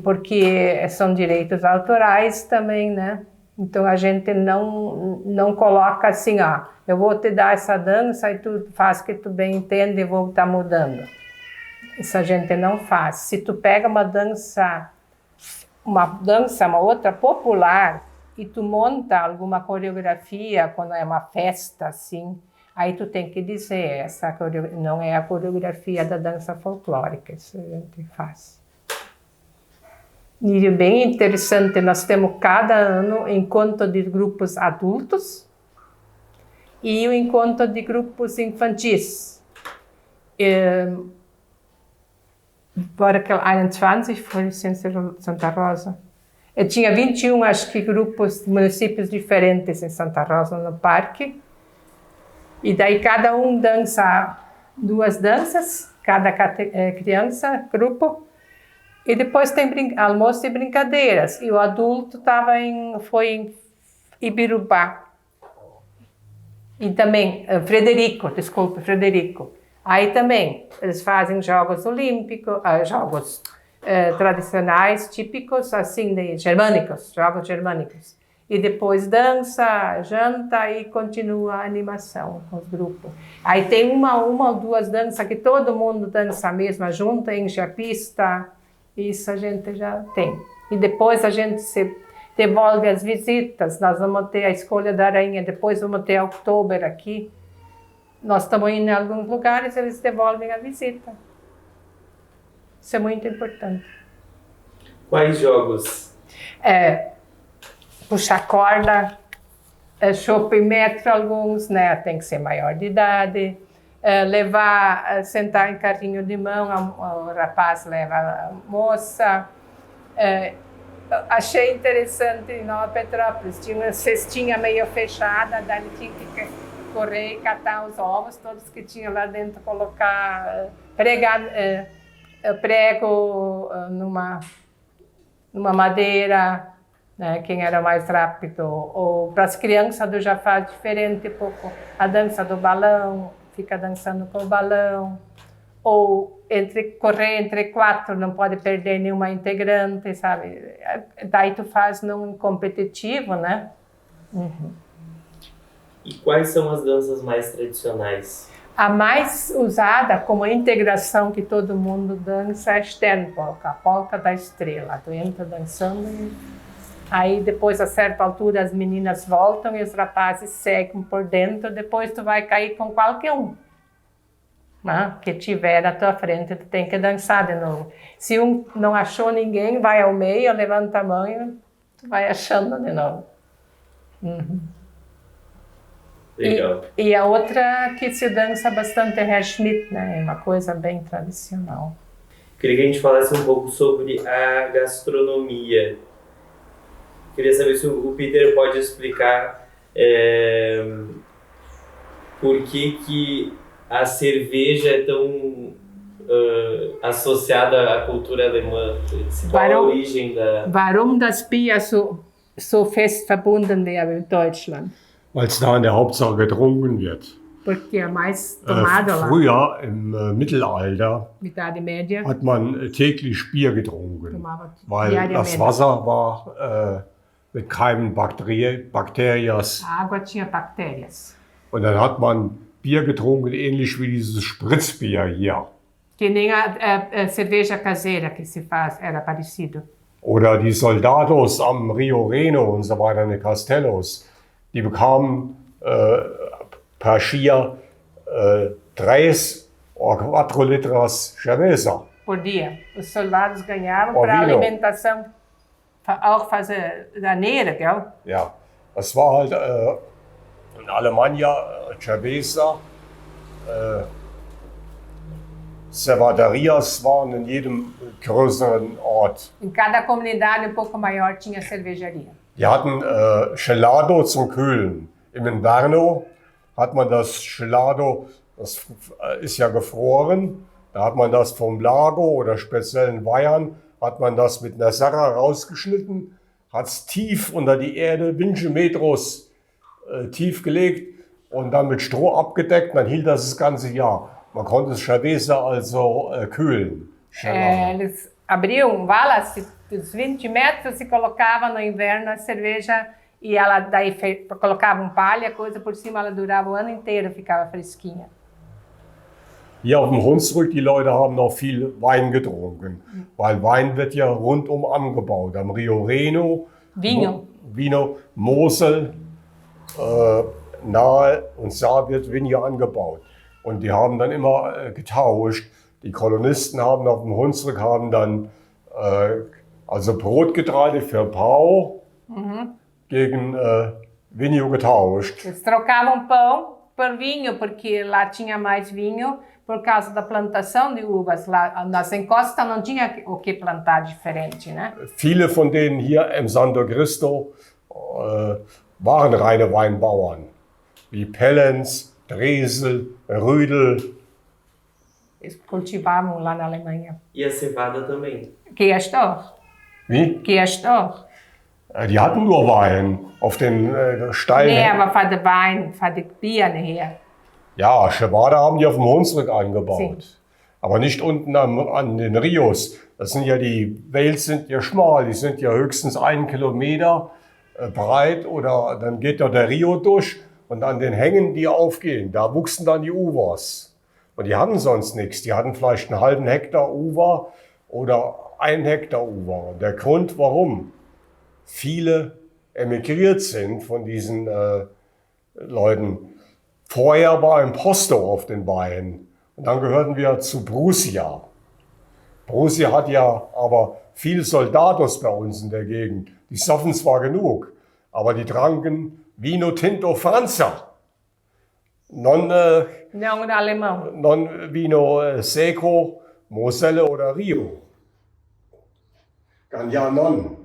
porque são direitos autorais também, né? Então a gente não coloca assim, eu vou te dar essa dança e tu faz que tu bem entende e vou estar mudando. Isso a gente não faz. Se tu pega uma outra popular, e tu monta alguma coreografia, quando é uma festa assim, aí tu tem que dizer, essa não é a coreografia da dança folclórica, isso a gente faz. E é bem interessante, nós temos cada ano encontro de grupos adultos e o encontro de grupos infantis. Para aquele 21 foi em Santa Rosa. Eu tinha 21, acho que, grupos, municípios diferentes em Santa Rosa, no parque. E daí cada um dança 2 danças, cada criança, grupo. E depois tem almoço e brincadeiras. E o adulto foi em Ibirubá. E também, Frederico. Aí também, eles fazem jogos olímpicos, jogos tradicionais, típicos, assim, jogos germânicos. E depois dança, janta e continua a animação com os grupos. Aí tem uma ou 2 danças que todo mundo dança a mesma junta, enche a pista. Isso a gente já tem. E depois a gente se devolve as visitas. Nós vamos ter a Escolha da Rainha, depois vamos ter Outubro aqui. Nós estamos indo em alguns lugares, eles devolvem a visita. Isso é muito importante. Quais jogos? Puxar corda, chope metro alguns, né? Tem que ser maior de idade. levar, sentar em carrinho de mão, o rapaz leva a moça. Achei interessante em Nova Petrópolis, tinha uma cestinha meio fechada, daí tinha que correr e catar os ovos, todos que tinha lá dentro, colocar, pregar prego numa madeira, né, quem era mais rápido. Ou para as crianças do já faz diferente, pouco a dança do balão, fica dançando com o balão. Ou correr entre 4, não pode perder nenhuma integrante, sabe? Daí tu faz num competitivo, né? Uhum. E quais são as danças mais tradicionais? A mais usada como integração que todo mundo dança é a Sternpolka, a polca da estrela. Tu entra dançando e aí depois a certa altura as meninas voltam e os rapazes seguem por dentro, depois tu vai cair com qualquer um, né, que tiver à tua frente, tu tem que dançar de novo. Se um não achou ninguém, vai ao meio, levanta a mão e tu vai achando de novo. Uhum. Legal. E a outra que se dança bastante é Herr Schmidt, né? É uma coisa bem tradicional. Queria que a gente falasse um pouco sobre a gastronomia. Queria saber se o Peter pode explicar por que a cerveja é tão associada à cultura alemã. Qual a origem da... Warum das Bier so fest verbunden wäre mit Deutschland? Weil es da in der Hauptsache getrunken wird. Porque é mais tomado lá. Früher im Mittelalter Idade Média. hat man täglich Bier getrunken, Tomava weil das diariamente. Wasser war mit keinem Bakterias. A água tinha bactérias. Und dann hat man Bier getrunken, ähnlich wie dieses Spritzbier hier. Que nem a cerveja caseira que se faz, era parecido. Oder die Soldados am Rio Reno und so weiter, in den Castellos, die bekamen per Schier 3 ou 4 litros cerveja. Por dia. Os soldados ganhavam Ó, para vinho. alimentação, auch fazer Ernährung, gell? Ja, das war halt in Alemannia cerveza. Cervejarias waren in jedem größeren Ort. Em cada comunidade um pouco maior tinha cervejaria. Die hatten Gelato zum Kühlen. Im Inverno hat man das Gelato, das ist ja gefroren, da hat man das vom Lago oder speziellen Weihern, hat man das mit einer Serra rausgeschnitten, hat es tief unter die Erde, Winche Metros tief gelegt und dann mit Stroh abgedeckt, dann hielt das ganze Jahr. Man konnte das Cerveza also kühlen. Eles abriam valas de 20 metros e colocavam no inverno a cerveja e ela daí colocavam palha, coisa por cima, ela durava o ano inteiro, ficava fresquinha. Hier auf dem Hunsrück, die Leute haben noch viel Wein getrunken, weil Wein wird ja rundum angebaut. Am Rio Reno, Vinho. Mosel, nahe und da wird Vinho angebaut. Und die haben dann immer getauscht. Die Kolonisten haben auf dem Hunsrück haben dann also Brotgetreide für Pau gegen Vinho getauscht. Eles trocavam pão por vinho, porque lá tinha mais vinho por causa da plantação de uvas. Lá nas encostas não tinha o que plantar diferente, né? Viele von denen hier im Santo Cristo waren reine Weinbauern, wie Pellenz, Dresel, Rüdel. Eles cultivavam lá na Alemanha. E a cevada também. Querstor. Wie? Querstor. Die hatten nur Wein auf den Steinen. Nee, aber für den Wein, für die Bier nachher. Ja, Cevada haben die auf dem Hunsrück angebaut. Sie. Aber nicht unten an den Rios. Das sind ja, die Wälder sind ja schmal, die sind ja höchstens 1 Kilometer breit oder dann geht da der Rio durch und an den Hängen, die aufgehen, da wuchsen dann die Uvas. Und die hatten sonst nichts. Die hatten vielleicht einen halben Hektar Uva oder 1 Hektar Uva. Und der Grund, warum viele emigriert sind von diesen Leuten. Vorher war Imposto auf den Beinen und dann gehörten wir zu Prussia. Prussia hat ja aber viele Soldados bei uns in der Gegend. Die soffen zwar genug, aber die tranken Vino Tinto Franza. Não alemão. Non Vino Seco, Moselle oder Rio. Ganhar non.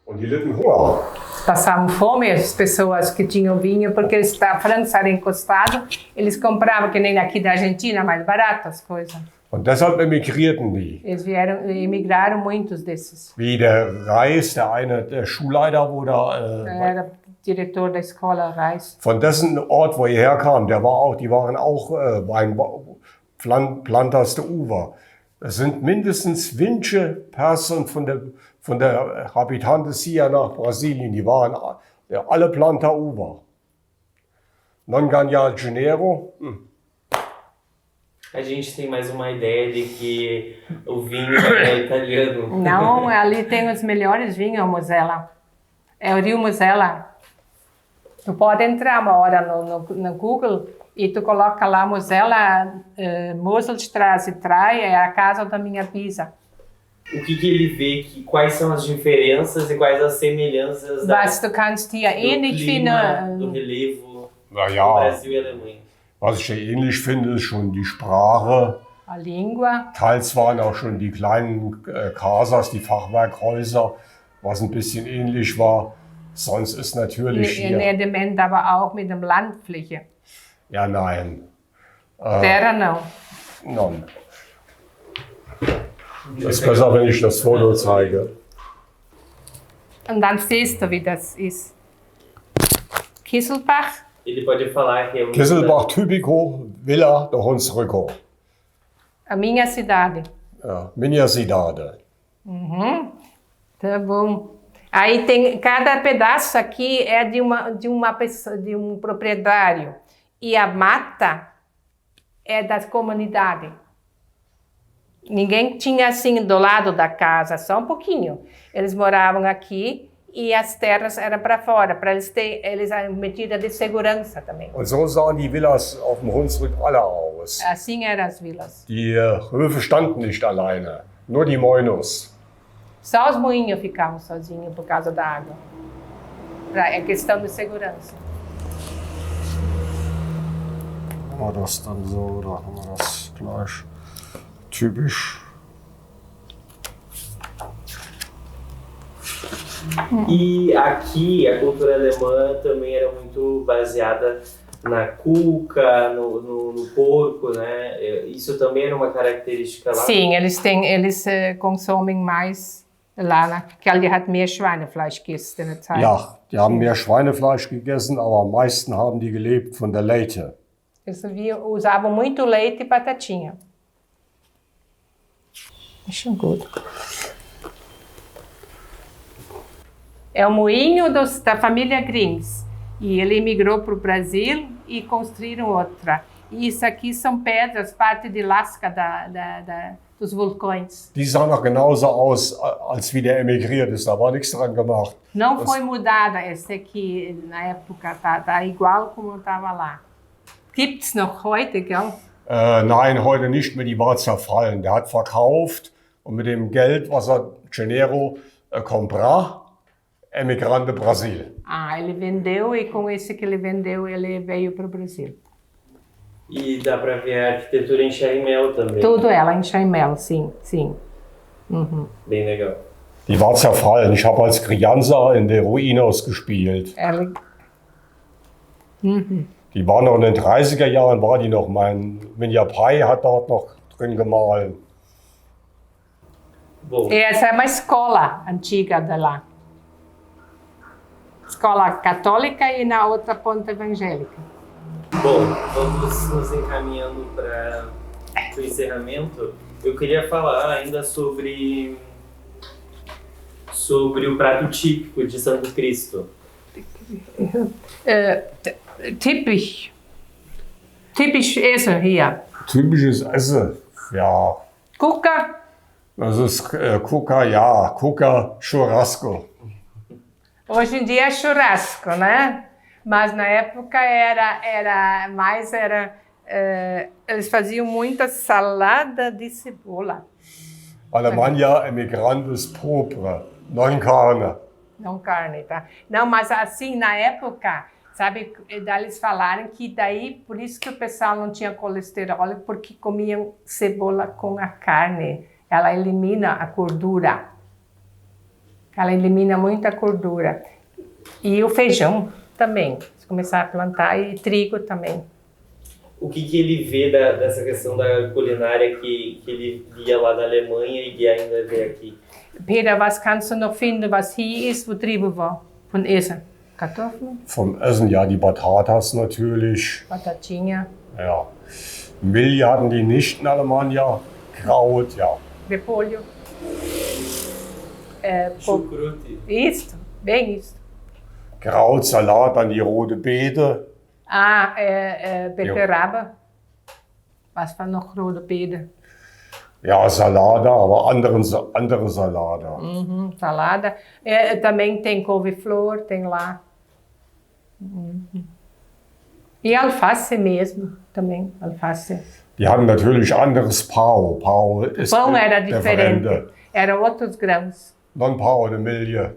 Und die litten Hunger. Passavam fome as pessoas que tinham vinho, porque a França era encostada, eles compravam, que nem aqui da Argentina, mais barato as coisas. Und deshalb emigrierten die. Eles emigraram muitos desses. Wie der Reis, der Schulleiter, wo da Era diretor da escola Reis. von dessen Ort, wo er herkam, die waren auch Weinplanters der Uva. Es sind mindestens 20 Personen von der Habitantesia nach Brasilien, die waren alle Planter Uva. Non ganhar dinheiro. A gente tem mais uma ideia de que o vinho é italiano. Não, ali tem os melhores vinhos, Mosela. É o Rio Mosela. Tu pode entrar uma hora no Google e tu coloca lá Mosela, Moselstraße 3, é a casa da minha bisa. O que ele vê, quais são as diferenças e quais as semelhanças Was du kannst hier ähnlich finden. do relevo Naja, do Brasil e Alemanha. was ich hier ähnlich finde, ist schon die Sprache. A língua. Teils waren auch schon die kleinen Casas, die Fachwerkhäuser, was ein bisschen ähnlich war. Sonst ist natürlich hier... Element aber auch mit dem Landfläche. Ja, nein. Terra não. Non. Das ist besser, wenn ich das Foto zeige. Und dann siehst du, wie das ist. Kisselbach. Ele pode falar que é Kisselbach, Tübico, Villa do Hunsrücke. A minha cidade. Ja, minha cidade. Tá bom. Aí tem cada pedaço aqui é de uma pessoa, de um proprietário, e a mata é da comunidade. Ninguém tinha assim do lado da casa, só um pouquinho. Eles moravam aqui e as terras eram para fora, para eles a medida de segurança também. Und so sahen die Villas auf dem Hunsrück alle aus. Assim eram as vilas. Die Höfe standen nicht alleine, nur die Moinos. Só os moinhos ficavam sozinhos por causa da água. É questão de segurança. Haben wir das dann so oder haben wir das gleich typisch? E aqui a cultura alemã também era muito baseada na cuca, no porco, né? Isso também era uma característica lá? Sim, eles consomem mais lá, que ali hat mehr Schweinefleisch gegessen in der Zeit. Ja, die haben mehr Schweinefleisch gegessen, aber am meisten haben die gelebt von der Leite. Eles usavam muito leite e batatinha. Deixa eu É o moinho da família Grims. E ele emigrou para o Brasil e construíram outra. E isso aqui são pedras, parte de lasca dos vulcões. Die sah noch genauso aus, als wie der emigriert ist. Da war nichts dran gemacht. Não foi mudada esse aqui na época, tá igual como estava lá. Gibt's noch heute, gell? Nein, heute nicht mehr. Die war zerfallen. Der hat verkauft und mit dem Geld, was er Janeiro comprar, emigrante Brasil. Ah, ele vendeu e com esse que ele vendeu, ele veio para o Brasil. E dá para ver a arquitetura em Chaimel também. Tudo ela em Chaimel, sim, sim. Bem legal. Die war zerfallen. Ich habe als Crianza in den Ruinos gespielt. Die war noch in den 30er Jahren, war die noch. Mein Pai hat dort noch drin gemahlen. Bom, Essa é uma escola antiga de lá. Escola católica e na outra ponta evangélica. bom, vamos nos encaminhando para o encerramento. Eu queria falar ainda sobre o prato típico de Santo Cristo. Typisch Essen hier. Typisches Essen, ja. Cuca, Das ist Cuca, ja. Cuca Churrasco. hoje em dia é churrasco, né? Mas na época eles faziam muita salada de cebola. Alemannia emigrantes propre, non carne. Não carne, tá? Não, mas assim, na época, Sabe, daí eles falaram que daí, por isso que o pessoal não tinha colesterol, porque comiam cebola com a carne. Ela elimina a gordura. Ela elimina muita gordura. E o feijão também. Eles começaram a plantar e trigo também. O que ele vê dessa questão da culinária que ele via lá na Alemanha e ainda vê aqui? Peter, was kannst du noch finden, was hier ist, wo drüben war? Von Essen? Kartoffeln? Vom Essen, ja, die Batatas natürlich. Batatinha. Ja. Milch hatten die nicht in Alemannia. Kraut, ja. Repolho. Chucrute. Isto, bem isto. Kraut, Salat, dann die rote Beete. Beterraba. Was war noch rote Beete? Ja, Salada, aber andere Salada. Salada. Também tem couve-flor, tem lá. E alface mesmo, também, alface. Die hatten natürlich anderes Pau. Pau ist Pão era diferente. diferente, eram outros grãos, Non Pau de Milch.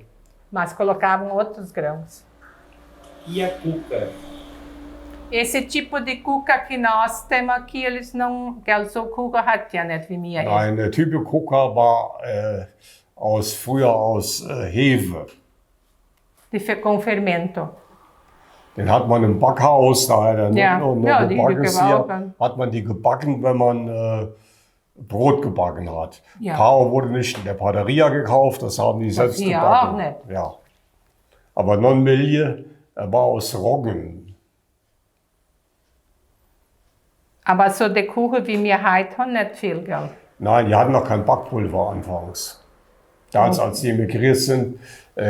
mas colocavam outros grãos. E a cuca? Esse tipo de cuca que nós temos aqui, eles não... Also Kuka hat ja nicht wie mir. Nein, der Typ Kuka war früher aus Hefe. Com fermento. Den hat man im Backhaus, da hat er nur die gebacken. gebacken. Hat man die gebacken, wenn man Brot gebacken hat. Ja. Pao wurde nicht in der Paderia gekauft, das haben die selbst hier gebacken. auch nicht. Ja. Aber Non Milje, er war aus Roggen. Aber so die Kuchen wie wir heute haben, nicht viel, gell? Nein, die hatten noch kein Backpulver anfangs. Damals, als sie emigriert sind,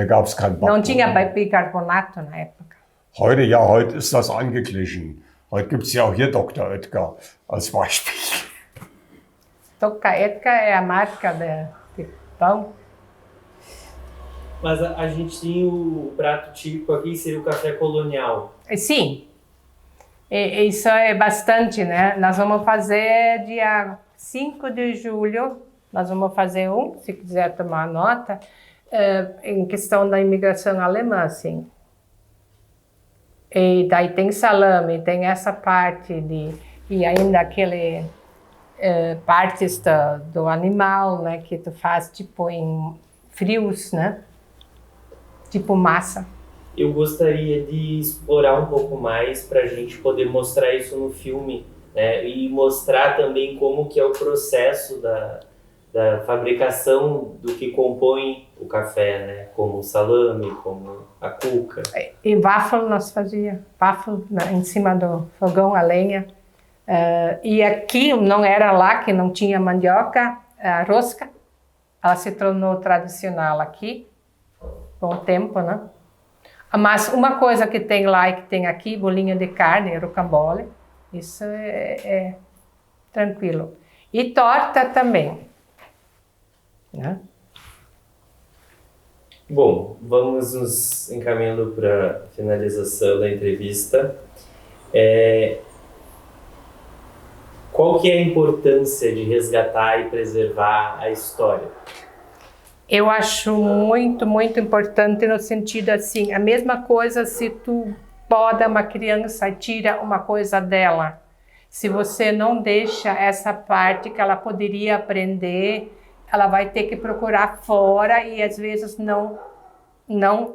gab es kein Não tinha Backpulver. bicarbonato na época. Heute, ja, heute ist das angeglichen. Heute gibt es ja auch hier Dr. Oetker als Beispiel. Dr. Oetker é a marca de pão. Mas a gente tem o prato típico aqui, seria o café colonial. Sim, isso é bastante, né? Nós vamos fazer dia 5 de julho, nós vamos fazer se quiser tomar nota, em questão da imigração alemã, assim. E daí tem salame, tem essa parte e ainda aquele partes do animal, né? Que tu faz tipo em frios, né? Tipo massa. Eu gostaria de explorar um pouco mais para a gente poder mostrar isso no filme, né? E mostrar também como que é o processo da fabricação do que compõe o café, né? Como o salame, como a cuca. E waffle nós fazia, waffle em cima do fogão a lenha. E aqui não era lá que não tinha mandioca, a rosca, ela se tornou tradicional aqui com o tempo, né? Mas uma coisa que tem lá e que tem aqui, bolinho de carne, rocambole, isso é tranquilo. E torta também, né? Bom, vamos nos encaminhando para a finalização da entrevista. Qual que é a importância de resgatar e preservar a história? Eu acho muito, muito importante no sentido assim, a mesma coisa se tu poda uma criança e tira uma coisa dela. Se você não deixa essa parte que ela poderia aprender, ela vai ter que procurar fora e às vezes não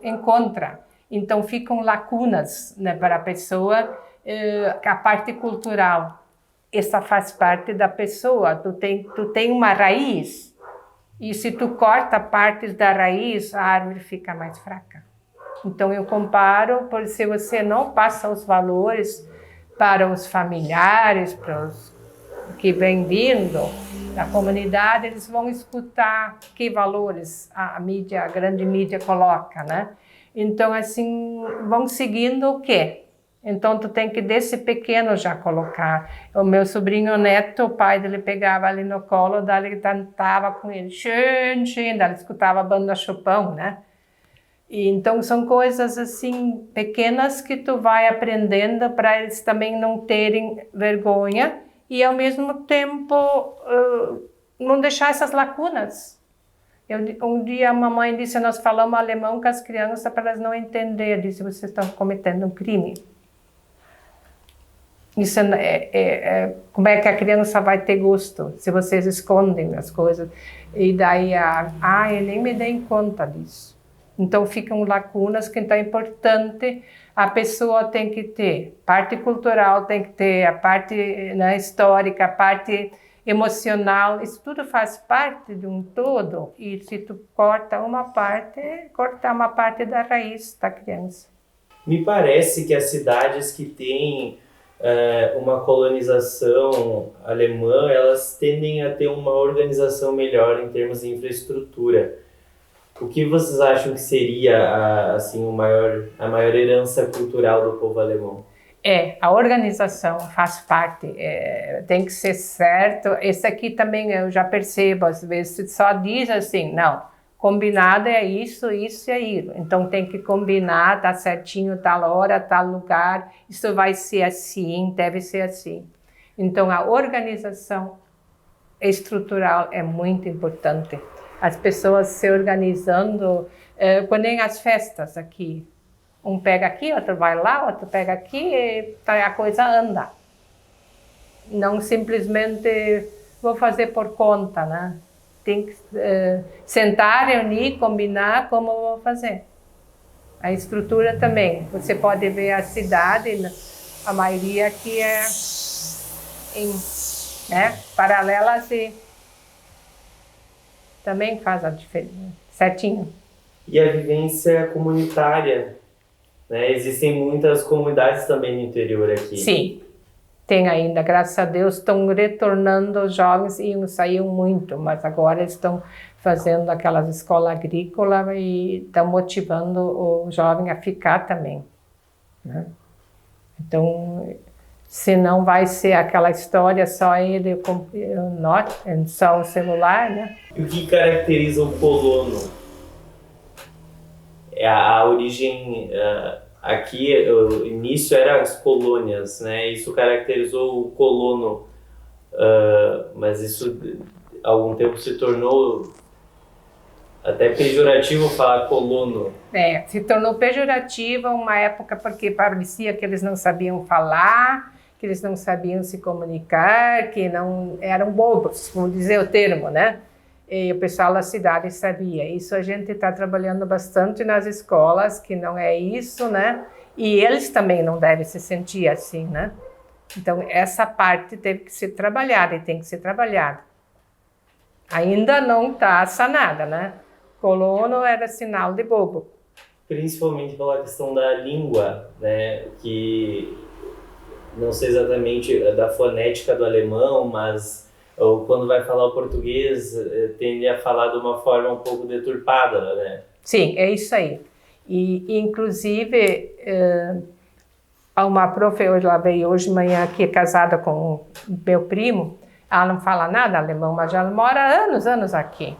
encontra. Então ficam lacunas, né, para a pessoa, a parte cultural. Essa faz parte da pessoa, tu tem uma raiz. E se tu corta partes da raiz, a árvore fica mais fraca. Então eu comparo, porque se você não passa os valores para os familiares, para os que vêm vindo da comunidade, eles vão escutar que valores a mídia, a grande mídia coloca, né? Então assim, vão seguindo o quê? Então, tu tem que, desse pequeno, já colocar. O meu sobrinho neto, o pai dele pegava ali no colo, daí ele cantava com ele, schön, schön, daí ele escutava a banda Chopin, né? E, então, são coisas, assim, pequenas que tu vai aprendendo para eles também não terem vergonha e, ao mesmo tempo, não deixar essas lacunas. Um dia a mamãe disse, nós falamos alemão com as crianças para elas não entenderem. Disse, vocês estão cometendo um crime. Isso como é que a criança vai ter gosto se vocês escondem as coisas? E daí, eu nem me dei conta disso. Então ficam lacunas que então é importante, a pessoa tem que ter, parte cultural tem que ter, a parte, né, histórica, a parte emocional, isso tudo faz parte de um todo, e se tu cortar uma parte da raiz da criança. Me parece que as cidades que têm uma colonização alemã, elas tendem a ter uma organização melhor em termos de infraestrutura. O que vocês acham que seria assim, a maior herança cultural do povo alemão? A organização faz parte, tem que ser certo. Esse aqui também eu já percebo, às vezes só diz assim, não, combinado é isso, isso e aquilo. Então tem que combinar, tá certinho, tal hora, tal lugar, isso vai ser assim, deve ser assim. Então a organização estrutural é muito importante. As pessoas se organizando, quando em as festas aqui, um pega aqui, outro vai lá, outro pega aqui, e a coisa anda. Não simplesmente vou fazer por conta, né? Tem que sentar, reunir, combinar como vou fazer. A estrutura também. Você pode ver a cidade, a maioria aqui é paralelas e também faz a diferença, certinho. E a vivência comunitária, né? Existem muitas comunidades também no interior aqui. Sim, tem ainda, graças a Deus, estão retornando os jovens, saíam muito, mas agora estão fazendo aquelas escolas agrícolas e estão motivando o jovem a ficar também, né? Então, senão vai ser aquela história só ele só o celular, né? E o que caracteriza o colono? A origem aqui, o início era as colônias, né? Isso caracterizou o colono, mas isso há algum tempo se tornou até pejorativo falar colono. Se tornou pejorativo uma época porque parecia que eles não sabiam falar, que eles não sabiam se comunicar, que não eram bobos, vamos dizer o termo, né? E o pessoal da cidade sabia. Isso a gente está trabalhando bastante nas escolas, que não é isso, né? E eles também não devem se sentir assim, né? Então, essa parte teve que ser trabalhada e tem que ser trabalhada. Ainda não está sanada, né? Colono era sinal de bobo. Principalmente pela questão da língua, né? Que não sei exatamente da fonética do alemão, mas quando vai falar o português, tende a falar de uma forma um pouco deturpada, né? Sim, é isso aí. E inclusive, uma prof, ela veio hoje de manhã aqui, casada com o meu primo, ela não fala nada alemão, mas ela mora anos aqui.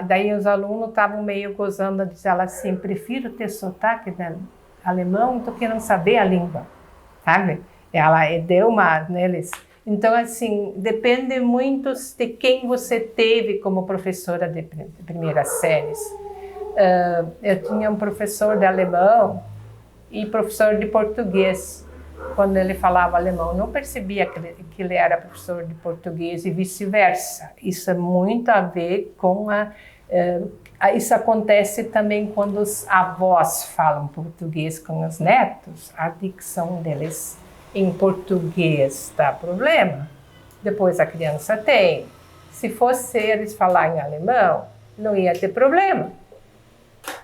Daí os alunos estavam meio gozando, diz ela assim, prefiro ter sotaque de alemão do que não saber a língua, sabe? Ela deu uma neles. Então, assim, depende muito de quem você teve como professora de primeiras séries. Eu tinha um professor de alemão e professor de português. Quando ele falava alemão, não percebia que ele era professor de português e vice-versa. Isso é muito a ver com isso acontece também quando os avós falam português com os netos, a dicção deles em português dá problema. Depois a criança tem. Se fosse eles falarem alemão, não ia ter problema.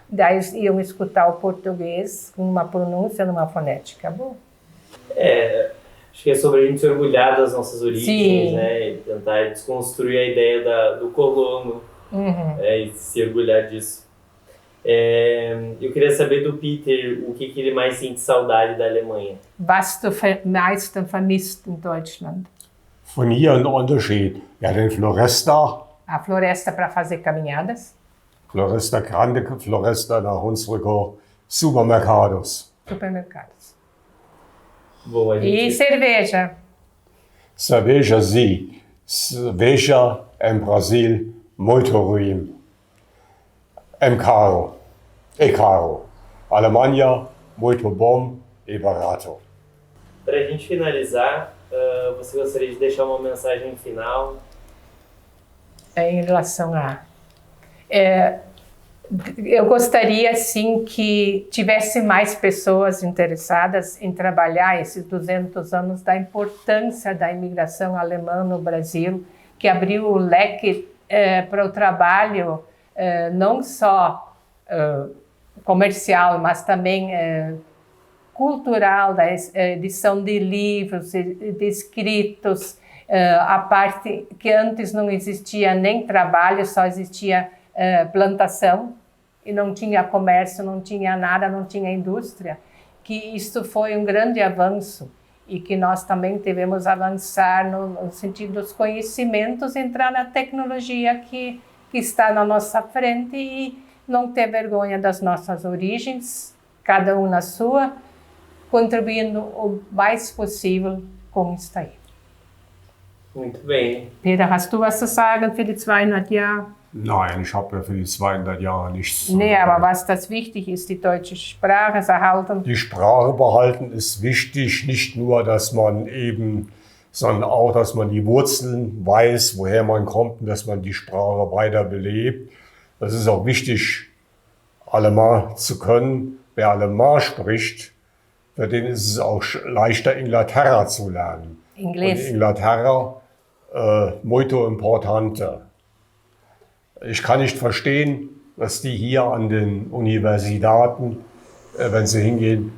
Daí eles iam escutar o português com uma pronúncia, numa fonética boa. Acho que é sobre a gente se orgulhar das nossas origens, Sim. né? E tentar desconstruir a ideia do colono, e se orgulhar disso. Eu queria saber do Peter o que ele mais sente saudade da Alemanha. Was du meisten vermisst in Deutschland? Von hier ein Unterschied. Ja, den Floresta. A floresta para fazer caminhadas. Floresta Grande, Floresta da unsere Supermercados. Supermercados. Bom, E cerveja. Cerveja, sim. Cerveja em Brasil, muito ruim. É caro. Alemanha, muito bom e barato. Para a gente finalizar, você gostaria de deixar uma mensagem final? Em relação a... eu gostaria, sim, que tivesse mais pessoas interessadas em trabalhar esses 200 anos da importância da imigração alemã no Brasil, que abriu o leque para o trabalho não só comercial, mas também cultural, da edição de livros, de escritos, a parte que antes não existia nem trabalho, só existia plantação, e não tinha comércio, não tinha nada, não tinha indústria, que isso foi um grande avanço e que nós também devemos avançar no sentido dos conhecimentos, entrar na tecnologia que está na nossa frente e não ter vergonha das nossas origens, cada um na sua, contribuindo o mais possível com isso aí. Muito bem. Peter, hast du was zu sagen für die 200 Jahre? Nein, ich habe für die 200 Jahre nichts zu Nee, sagen. aber was das wichtig ist, die deutsche Sprache zu erhalten. Die Sprache behalten ist wichtig, nicht nur, dass man eben, sondern auch, dass man die Wurzeln weiß, woher man kommt und dass man die Sprache weiter belebt. Das ist auch wichtig, Alemán zu können. Wer Alemán spricht, für den ist es auch leichter, Inglaterra zu lernen. Inglês. Und Inglaterra, muito importante. Ich kann nicht verstehen, dass die hier an den Universitäten, wenn sie hingehen,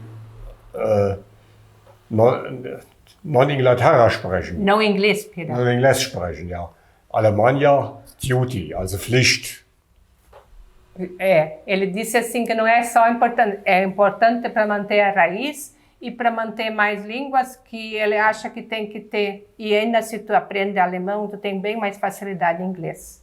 non-Inglaterra sprechen. No inglês, Peter. Non-Englisch sprechen, ja. Alemanha, duty, also Pflicht. Ele disse assim que não é só importante, é importante para manter a raiz e para manter mais línguas, que ele acha que tem que ter. E ainda se tu aprende alemão, tu tem bem mais facilidade em inglês.